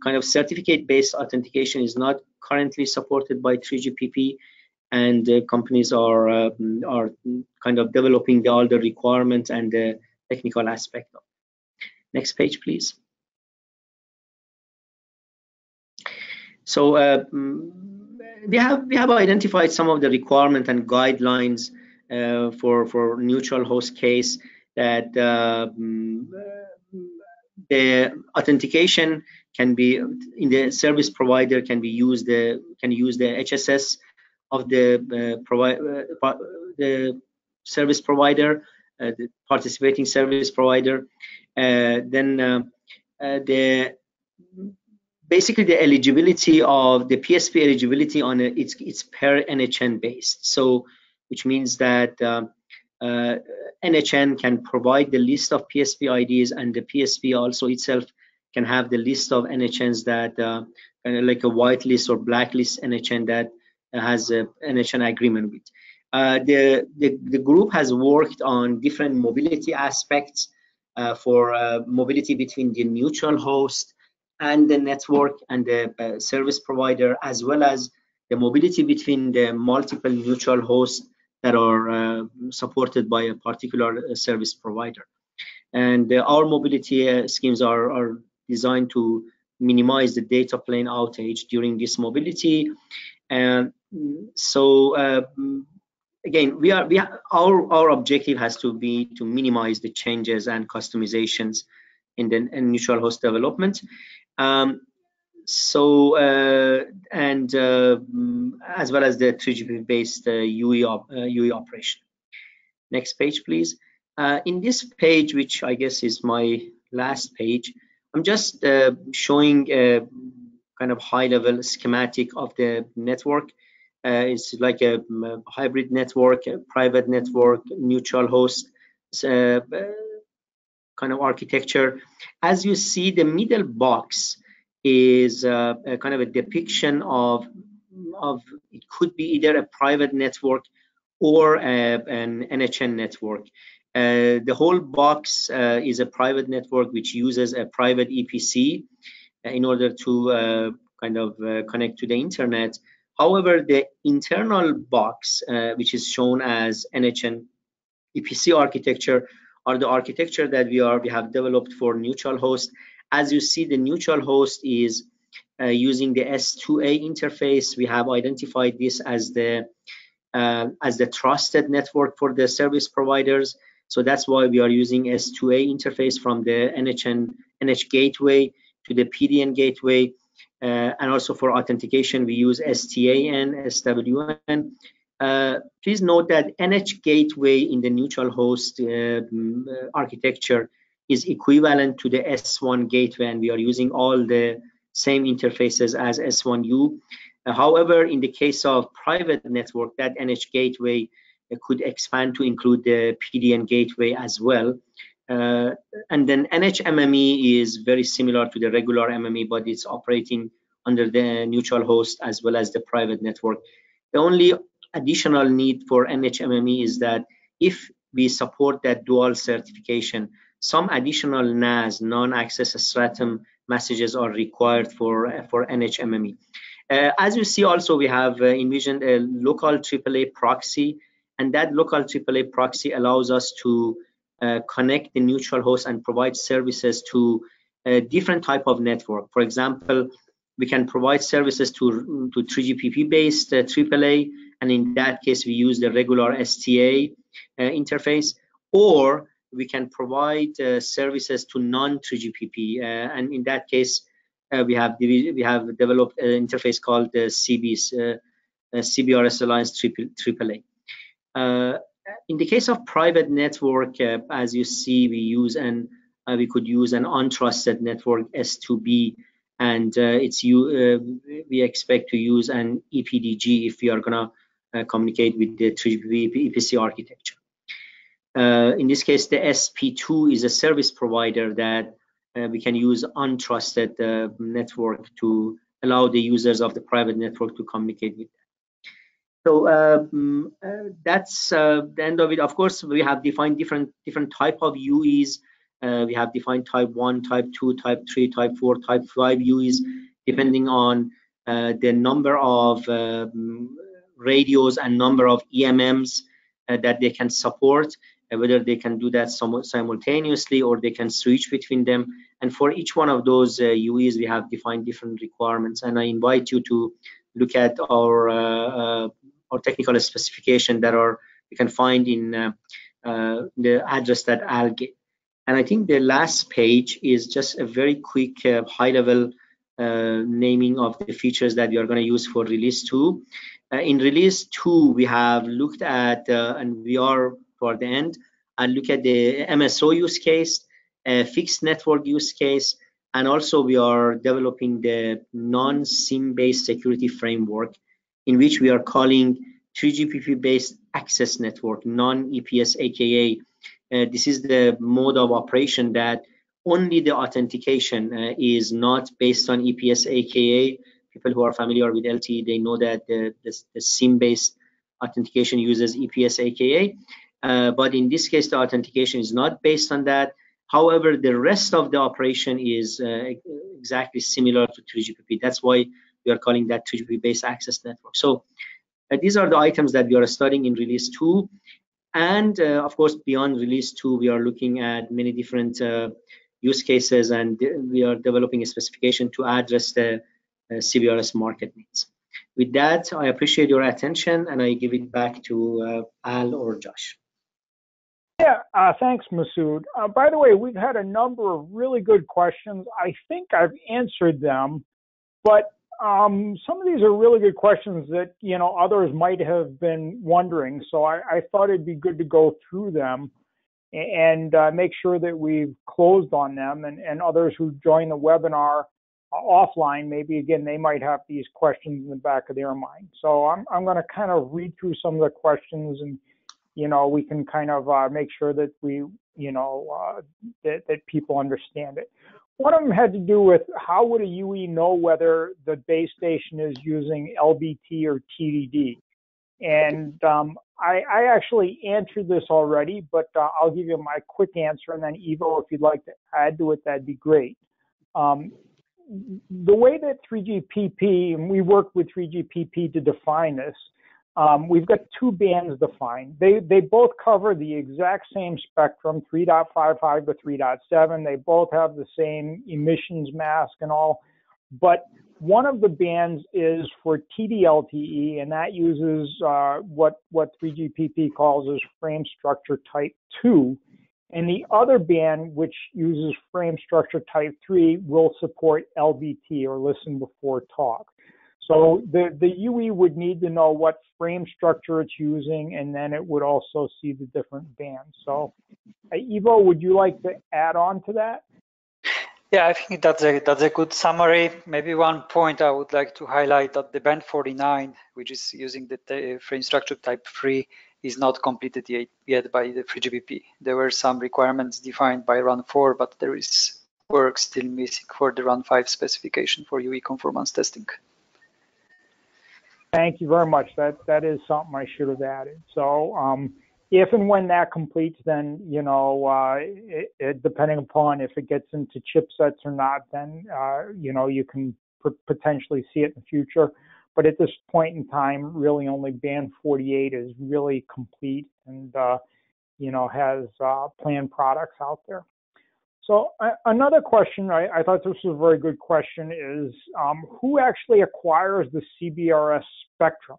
kind of certificate-based authentication is not currently supported by 3GPP, and companies are kind of developing all the requirements and the technical aspect of it. Next page, please. So we have identified some of the requirements and guidelines for neutral host case, that the authentication can be in the service provider can use the HSS of the service provider, the participating service provider. Then basically the eligibility of the PSP eligibility on it's per NHN based. So which means that NHN can provide the list of PSP IDs, and the PSP also itself can have the list of NHNs that like a white list or blacklist NHN that has a NHN agreement with. The group has worked on different mobility aspects for mobility between the neutral host and the network and the service provider, as well as the mobility between the multiple neutral hosts that are supported by a particular service provider. And our mobility schemes are designed to minimize the data plane outage during this mobility. And so again, our objective has to be to minimize the changes and customizations in the neutral host development. So and as well as the 3GPP based UE operation. Next page, please. In this page, which I guess is my last page, I'm just showing a kind of high-level schematic of the network. It's like a hybrid network, a private network, neutral host kind of architecture. As you see, the middle box is a kind of a depiction of it could be either a private network or an NHN network. The whole box is a private network which uses a private EPC in order to kind of connect to the internet. However, the internal box, which is shown as NHN EPC architecture, are the architecture that we have developed for neutral host. As you see, the neutral host is using the S2A interface. We have identified this as the trusted network for the service providers. So that's why we are using S2A interface from the NH gateway to the PDN gateway. And also for authentication, we use STAN, SWN. Please note that NH gateway in the neutral host architecture is equivalent to the S1 gateway, and we are using all the same interfaces as S1U. However, in the case of private network, that NH gateway could expand to include the PDN gateway as well. And then NHMME is very similar to the regular MME, but it's operating under the neutral host as well as the private network. The only additional need for NHMME is that if we support that dual certification, some additional NAS, non-access stratum messages are required for NHMME. As you see also, we have envisioned a local AAA proxy, and that local AAA proxy allows us to connect the neutral host and provide services to a different type of network. For example, we can provide services to 3GPP based AAA, and in that case we use the regular STA interface, or we can provide services to non-3GPP, and in that case we have developed an interface called the CBRS Alliance TWG. In the case of private network, as you see, we could use an untrusted network S2B, and we expect to use an EPDG if we are gonna communicate with the 3GPP EPC architecture. In this case, the SP2 is a service provider that we can use untrusted network to allow the users of the private network to communicate with them. So that's the end of it. Of course, we have defined different type of UEs. We have defined type 1, type 2, type 3, type 4, type 5 UEs, depending on the number of radios and number of EMMs that they can support, whether they can do that simultaneously or they can switch between them. And for each one of those UEs, we have defined different requirements. And I invite you to look at our technical specification that you can find in the address that I'll get. And I think the last page is just a very quick high-level naming of the features that we are going to use for release 2. In release 2, we have looked at, and we are toward the end, and look at the MSO use case, fixed network use case, and also we are developing the non-SIM-based security framework, in which we are calling 3GPP-based access network, non-EPS AKA. This is the mode of operation that only the authentication is not based on EPS AKA. People who are familiar with LTE, they know that the SIM-based authentication uses EPS AKA. But in this case, the authentication is not based on that. However, the rest of the operation is exactly similar to 3GPP. That's why we are calling that 3GPP-based access network. So these are the items that we are studying in release 2. And of course, beyond release 2, we are looking at many different use cases, and we are developing a specification to address the CBRS market needs. With that, I appreciate your attention, and I give it back to Al or Josh. Yeah, thanks, Masoud. By the way, we've had a number of really good questions. I think I've answered them, but some of these are really good questions that, you know, others might have been wondering. So I thought it'd be good to go through them and make sure that we've closed on them, and others who join the webinar offline, maybe again, they might have these questions in the back of their mind. So I'm going to kind of read through some of the questions, and you know, we can kind of make sure that we, you know, that people understand it. One of them had to do with how would a UE know whether the base station is using LBT or TDD? And I actually answered this already, but I'll give you my quick answer, and then Ivo, if you'd like to add to it, that'd be great. The way that 3GPP, and we work with 3GPP to define this, we've got two bands defined. They both cover the exact same spectrum, 3.55 to 3.7. They both have the same emissions mask and all, but one of the bands is for TD-LTE, and that uses what 3GPP calls as frame structure type 2. And the other band, which uses frame structure type 3, will support LBT, or listen before talk. So the UE would need to know what frame structure it's using, and then it would also see the different bands. So Ivo, would you like to add on to that? Yeah, I think that's a good summary. Maybe one point I would like to highlight that the band 49, which is using the frame structure type 3, is not completed yet by the FreeGBP. There were some requirements defined by Run 4, but there is work still missing for the Run 5 specification for UE conformance testing. Thank you very much. That is something I should have added. So if and when that completes, then, you know, depending upon if it gets into chipsets or not, then, you know, you can potentially see it in the future. But at this point in time, really only band 48 is really complete and, you know, has planned products out there. So another question, I thought this was a very good question, is who actually acquires the CBRS spectrum?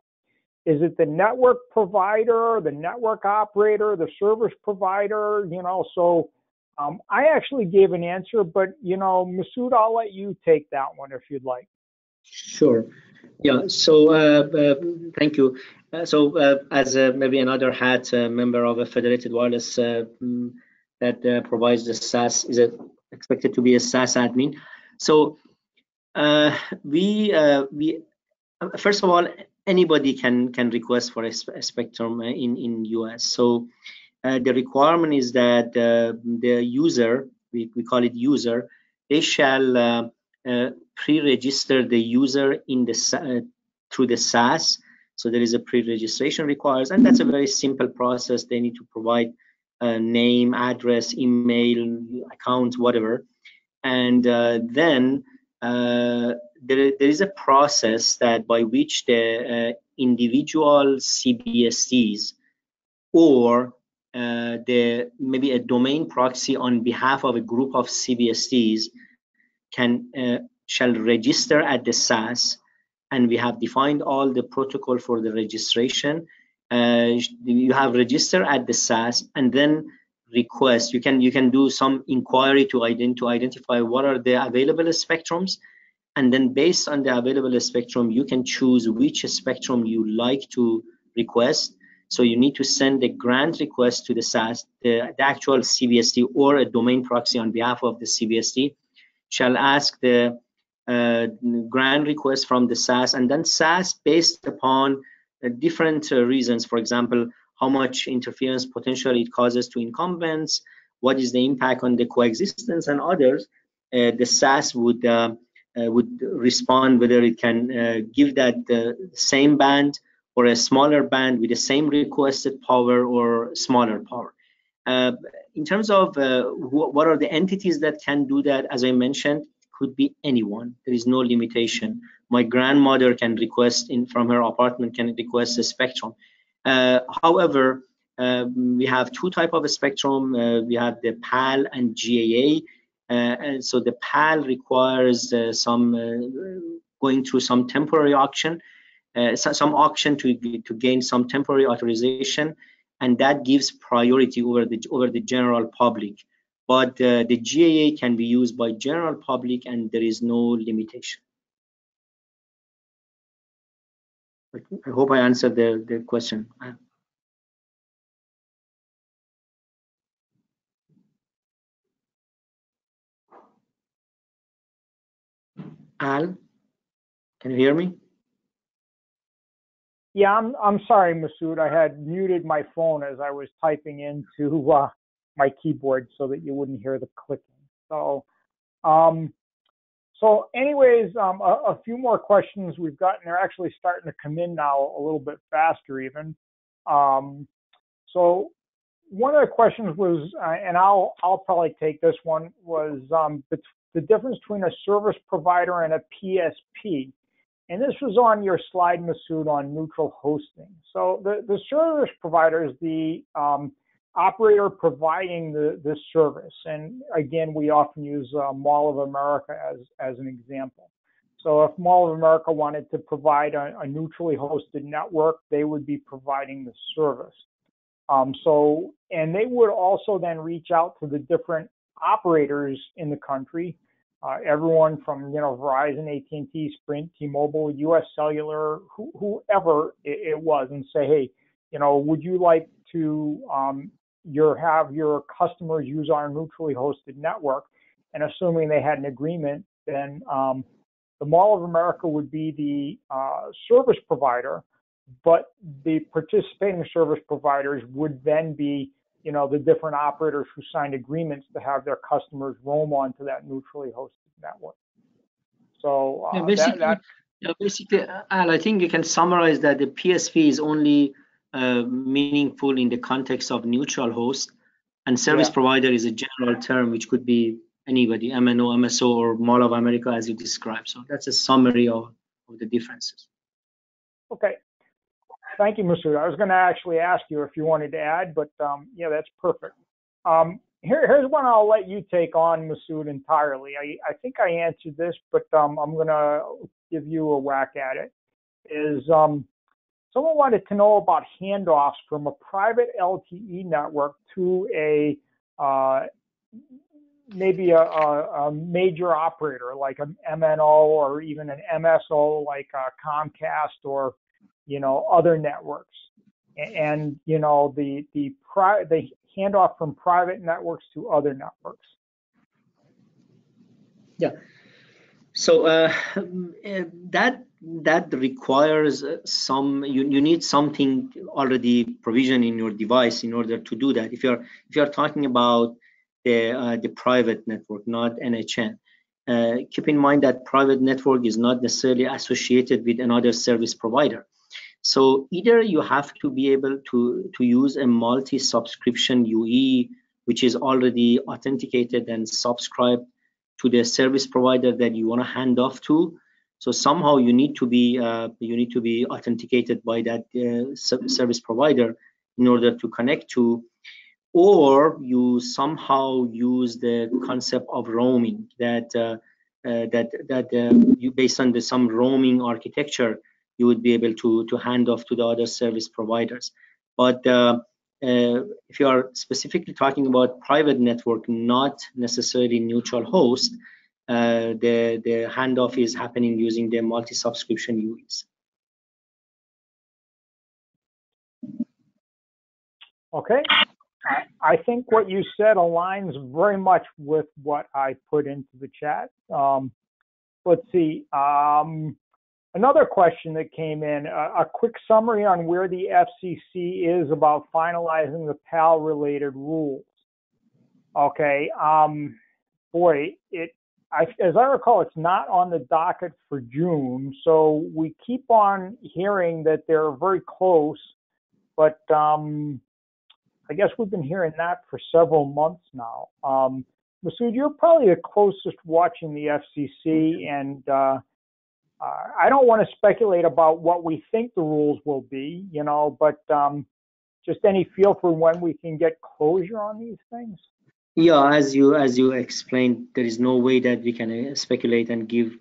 Is it the network provider, the network operator, the service provider? You know, so I actually gave an answer, but, you know, Masoud, I'll let you take that one if you'd like. Sure. Yeah. So thank you. As maybe another hat member of a Federated Wireless that provides the SAS, is expected to be a SAS admin. So we first of all, anybody can request for a spectrum in US. So the requirement is that the user, we call it user, they shall pre-register the user in the through the SAS. So there is a pre-registration required, and that's a very simple process. They need to provide a name, address, email, account, whatever, and then there is a process that by which the individual CBSDs or maybe a domain proxy on behalf of a group of CBSDs shall register at the SAS, and we have defined all the protocol for the registration. You have register at the SAS, and then request. You can do some inquiry to identify what are the available spectrums, and then based on the available spectrum, you can choose which spectrum you like to request. So you need to send a grant request to the SAS. The actual CBSD or a domain proxy on behalf of the CBSD shall ask the grant request from the SAS, and then SAS, based upon different reasons, for example, how much interference potential it causes to incumbents, what is the impact on the coexistence and others, the SAS would respond whether it can give that same band or a smaller band with the same requested power or smaller power. In terms of what are the entities that can do that, as I mentioned, could be anyone. There is no limitation. My grandmother can request from her apartment, can request a spectrum. However, we have two types of spectrum. We have the PAL and GAA. And so the PAL requires going through some temporary auction, some auction to gain some temporary authorization, and that gives priority over the general public. But the GAA can be used by general public, and there is no limitation. I hope I answered the question. Al, can you hear me? Yeah, I'm sorry, Masoud. I had muted my phone as I was typing into my keyboard so that you wouldn't hear the clicking. So, anyways, a few more questions we've gotten. They're actually starting to come in now a little bit faster even. So one of the questions was, and I'll probably take this one, was the difference between a service provider and a PSP. And this was on your slide, Masoud, on neutral hosting. So the service provider is the operator providing the service. And again, we often use Mall of America as an example. So if Mall of America wanted to provide a neutrally hosted network, they would be providing the service. And they would also then reach out to the different operators in the country, everyone from, Verizon, AT&T, Sprint, T-Mobile, US Cellular, whoever it was, and say, hey, would you like to have your customers use our neutrally hosted network? And assuming they had an agreement, then the Mall of America would be the service provider. but the participating service providers would then be, the different operators who signed agreements to have their customers roam onto that neutrally hosted network. So basically, Al, I think you can summarize that the PSV is only meaningful in the context of neutral host, and service provider is a general term which could be anybody, MNO, MSO, or Mall of America, as you described. So that's a summary of the differences. Okay. Thank you, Masoud. I was going to actually ask you if you wanted to add, but yeah, that's perfect. Here's one I'll let you take on, Masoud, entirely. I think I answered this, but I'm going to give you a whack at it. Someone wanted to know about handoffs from a private LTE network to maybe a major operator like an MNO or even an MSO like Comcast or other networks, and the handoff from private networks to other networks. Yeah. So that requires you need something already provisioned in your device in order to do that. If you're talking about the private network, not NHN, keep in mind that private network is not necessarily associated with another service provider. So either you have to be able to use a multi-subscription UE, which is already authenticated and subscribed to the service provider that you want to hand off to. So somehow you need to be authenticated by that service provider in order to connect to, or you somehow use the concept of roaming that you, based on some roaming architecture, you would be able to hand off to the other service providers. But if you are specifically talking about private network, not necessarily neutral host, the handoff is happening using the multi-subscription UEs. Okay. I think what you said aligns very much with what I put into the chat. Let's see. Another question that came in, a quick summary on where the FCC is about finalizing the PAL-related rules. Okay, boy, as I recall, it's not on the docket for June, so we keep on hearing that they're very close, but I guess we've been hearing that for several months now. Masoud, you're probably the closest watching the FCC, and I don't want to speculate about what we think the rules will be, but just any feel for when we can get closure on these things? Yeah, as you explained, there is no way that we can speculate and give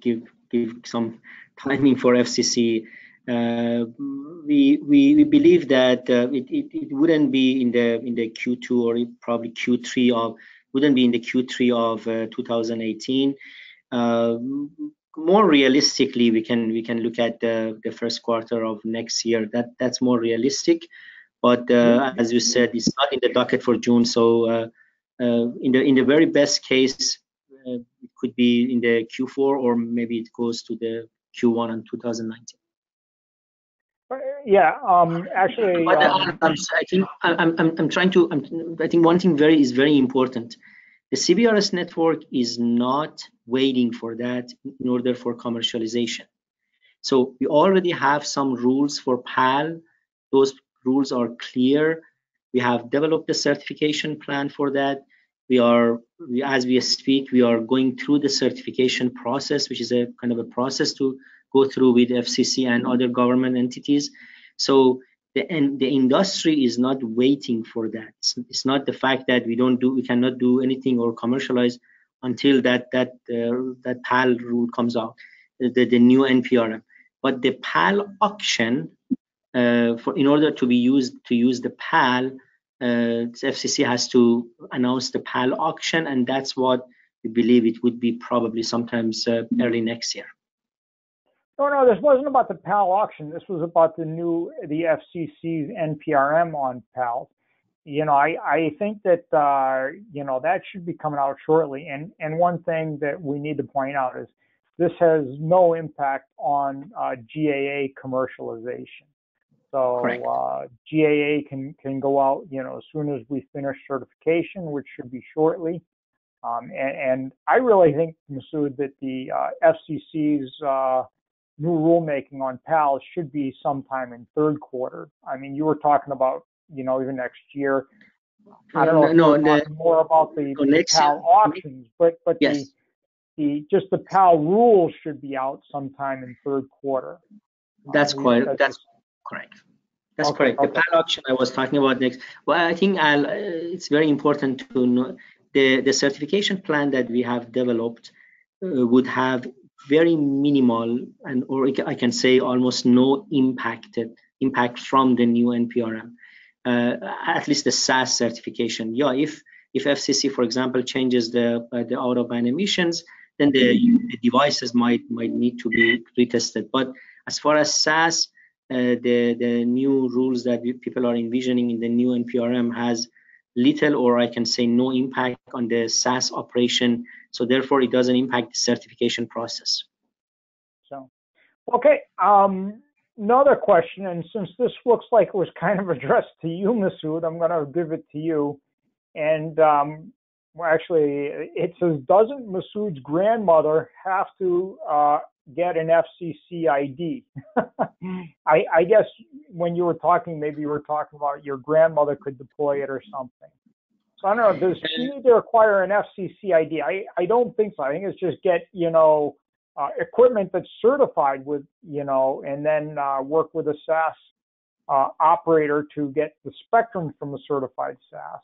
some timing for FCC. We believe that it wouldn't be in the Q2 or probably Q3 of wouldn't be in the Q3 of 2018. More realistically, we can look at the first quarter of next year. That's more realistic. But as you said, it's not in the docket for June. So in the very best case, it could be in the Q4, or maybe it goes to the Q1 in 2019. Yeah, actually, but I think one thing is very important. The CBRS network is not waiting for that in order for commercialization. So we already have some rules for PAL. Those rules are clear. We have developed a certification plan for that. As we speak, we are going through the certification process, which is a kind of a process to go through with FCC and other government entities. So the industry is not waiting for that. It's not the fact that we cannot do anything or commercialize until that PAL rule comes out, the new NPRM. But the PAL auction, in order to use the PAL, FCC has to announce the PAL auction, and that's what we believe it would be, probably sometimes early next year. No, this wasn't about the PAL auction. This was about the FCC's NPRM on PAL. I think that that should be coming out shortly. And one thing that we need to point out is this has no impact on GAA commercialization. So Correct. GAA can go out, as soon as we finish certification, which should be shortly. And I really think, Masoud, that the FCC's new rulemaking on PALs should be sometime in third quarter. I mean, you were talking about, even next year. I don't know if you're talking more about the PAL auctions, but yes. just the PAL rules should be out sometime in third quarter. That's correct. That's correct. That's correct. The PAL auction I was talking about next. Well, I think it's very important to know the certification plan that we have developed would have very minimal or I can say almost no impact from the new NPRM. At least the SAS certification. Yeah, if FCC, for example, changes the out of band emissions, then the devices might need to be retested. But as far as SAS, the new rules that people are envisioning in the new NPRM has little, or I can say no, impact on the SAS operation. So therefore, it doesn't impact the certification process. So, okay. Another question, and since this looks like it was kind of addressed to you, Masoud, I'm going to give it to you. And well, actually, it says, doesn't Masoud's grandmother have to get an FCC ID? I guess when you were talking, maybe you were talking about your grandmother could deploy it or something. So I don't know, does she need to require an FCC ID? I don't think so. I think it's just get, equipment that's certified with, and then work with a SAS operator to get the spectrum from a certified SAS.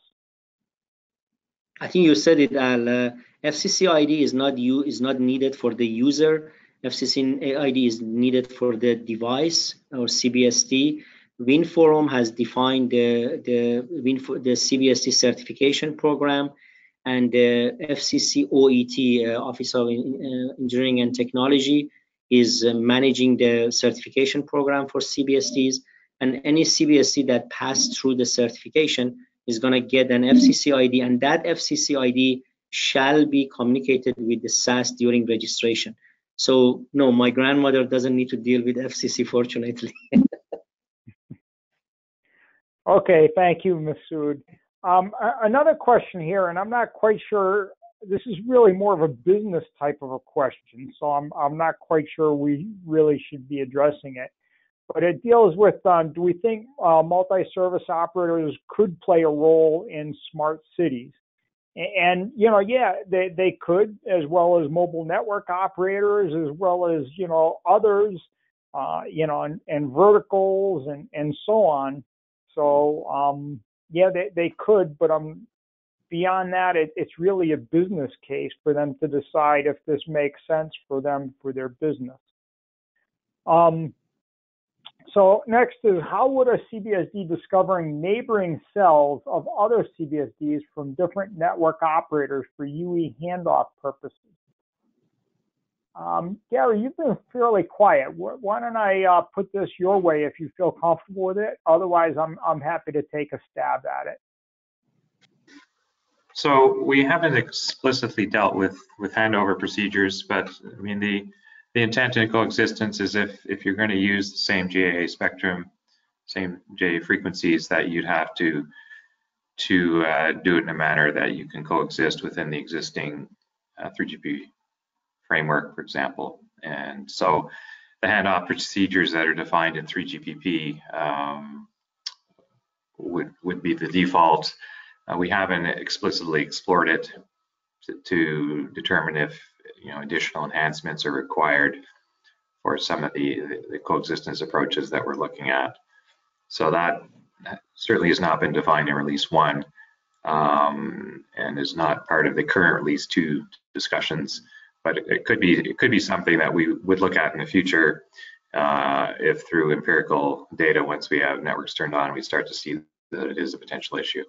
I think you said it, Al. FCC ID is not needed for the user. FCC ID is needed for the device or CBSD. WinForum has defined the CBSD certification program, and the FCC OET, Office of Engineering and Technology, is managing the certification program for CBSDs. And any CBSD that passed through the certification is going to get an FCC ID, and that FCC ID shall be communicated with the SAS during registration. So no, my grandmother doesn't need to deal with FCC, fortunately. Okay, thank you, Masoud. Another question here, and I'm not quite sure, this is really more of a business type of a question, so I'm not quite sure we really should be addressing it. But it deals with, do we think multi-service operators could play a role in smart cities? And, yeah, they could, as well as mobile network operators, as well as, others, and verticals and so on. So, yeah, they could, but beyond that, it's really a business case for them to decide if this makes sense for them for their business. So next is, how would a CBSD discovering neighboring cells of other CBSDs from different network operators for UE handoff purposes? Gary, you've been fairly quiet. Why don't I put this your way if you feel comfortable with it? Otherwise, I'm happy to take a stab at it. So we haven't explicitly dealt with handover procedures, but I mean the intent in coexistence is if you're going to use the same GAA spectrum, same GAA frequencies, that you'd have to do it in a manner that you can coexist within the existing 3GP framework, for example. And so the handoff procedures that are defined in 3GPP would be the default. We haven't explicitly explored it to determine if additional enhancements are required for some of the coexistence approaches that we're looking at. So that certainly has not been defined in Release 1 and is not part of the current Release 2 discussions. But it could be something that we would look at in the future if through empirical data, once we have networks turned on, we start to see that it is a potential issue.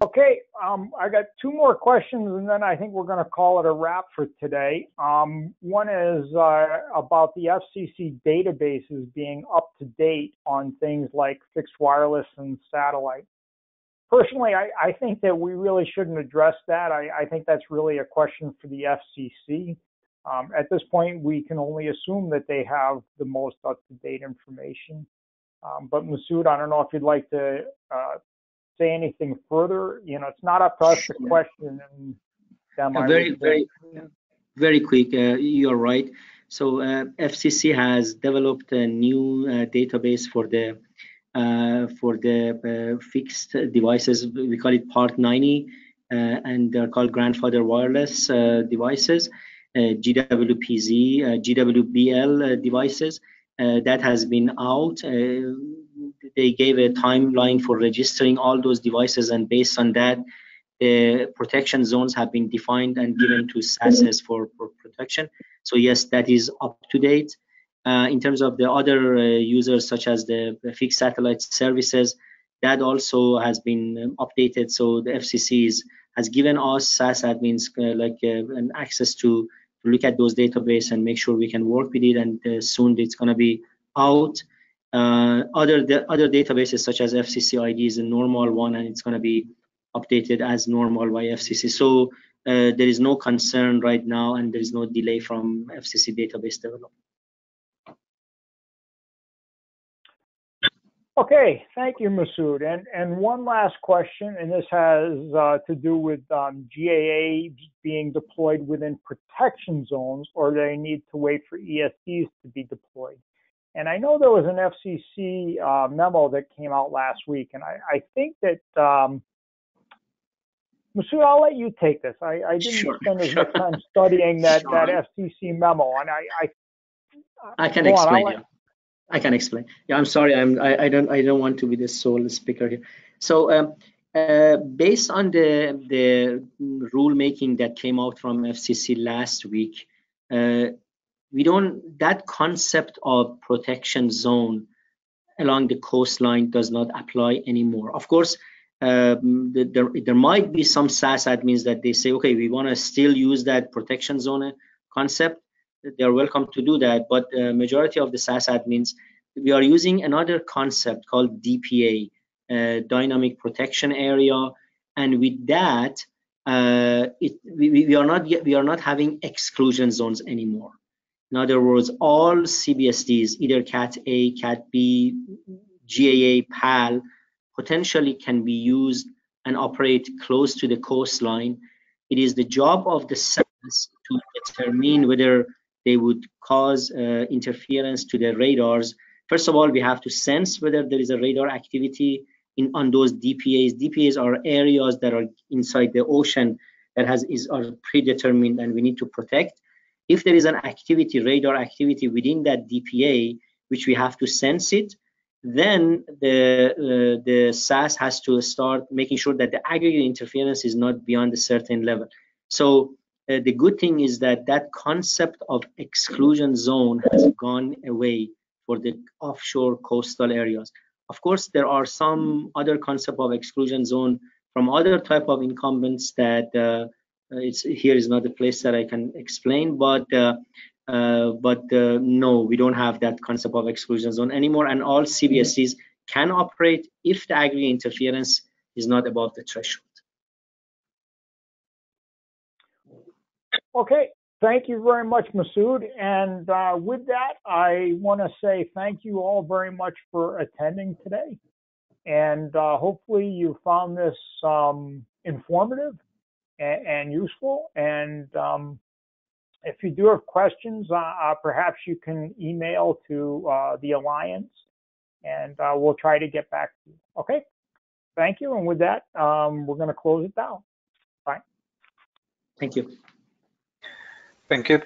Okay, I got two more questions, and then I think we're going to call it a wrap for today. One is about the FCC databases being up to date on things like fixed wireless and satellite. Personally, I think that we really shouldn't address that. I think that's really a question for the FCC. At this point, we can only assume that they have the most up-to-date information. But Masoud, I don't know if you'd like to say anything further. You know, it's not up to us to question them. Very quick. You're right. So FCC has developed a new database for the fixed devices. We call it Part 90, and they're called grandfather wireless devices, GWPZ, GWBL devices. That has been out. They gave a timeline for registering all those devices, and based on that, the protection zones have been defined and given to SASs for protection. So yes, that is up to date. In terms of the other users, such as the fixed satellite services, that also has been updated. So the FCC has given us SAS admins an access to look at those databases and make sure we can work with it. And soon it's going to be out. Other databases such as FCC ID is a normal one, and it's going to be updated as normal by FCC. So there is no concern right now, and there is no delay from FCC database development. Okay, thank you, Masoud. And one last question, and this has to do with GAA being deployed within protection zones, or they need to wait for ESDs to be deployed. And I know there was an FCC memo that came out last week, and I think that, Masoud, I'll let you take this. I didn't spend as much time studying that FCC memo, and I can explain. I can explain. Yeah, I'm sorry. I don't want to be the sole speaker here. So based on the rulemaking that came out from FCC last week, that concept of protection zone along the coastline does not apply anymore. Of course, there might be some SAS admins that they say, okay, we want to still use that protection zone concept. They're welcome to do that, but majority of the SAS admins, we are using another concept called DPA, Dynamic Protection Area, and with that, we are not having exclusion zones anymore. In other words, all CBSDs, either Cat A, Cat B, GAA, PAL, potentially can be used and operate close to the coastline. It is the job of the SAS to determine whether they would cause interference to the radars. First of all, we have to sense whether there is a radar activity on those DPAs. DPAs are areas that are inside the ocean that are predetermined and we need to protect. If there is an activity, radar activity within that DPA, which we have to sense it, then the SAS has to start making sure that the aggregate interference is not beyond a certain level. So the good thing is that concept of exclusion zone has gone away for the offshore coastal areas. Of course, there are some other concept of exclusion zone from other type of incumbents that here is not the place that I can explain, but no, we don't have that concept of exclusion zone anymore, and all CBSDs can operate if the aggregate interference is not above the threshold. Okay, thank you very much, Masoud. And with that, I want to say thank you all very much for attending today. And hopefully you found this informative and useful. And if you do have questions, perhaps you can email to the Alliance, and we'll try to get back to you. Okay, thank you. And with that, we're going to close it down. Bye. Thank you. Thank you.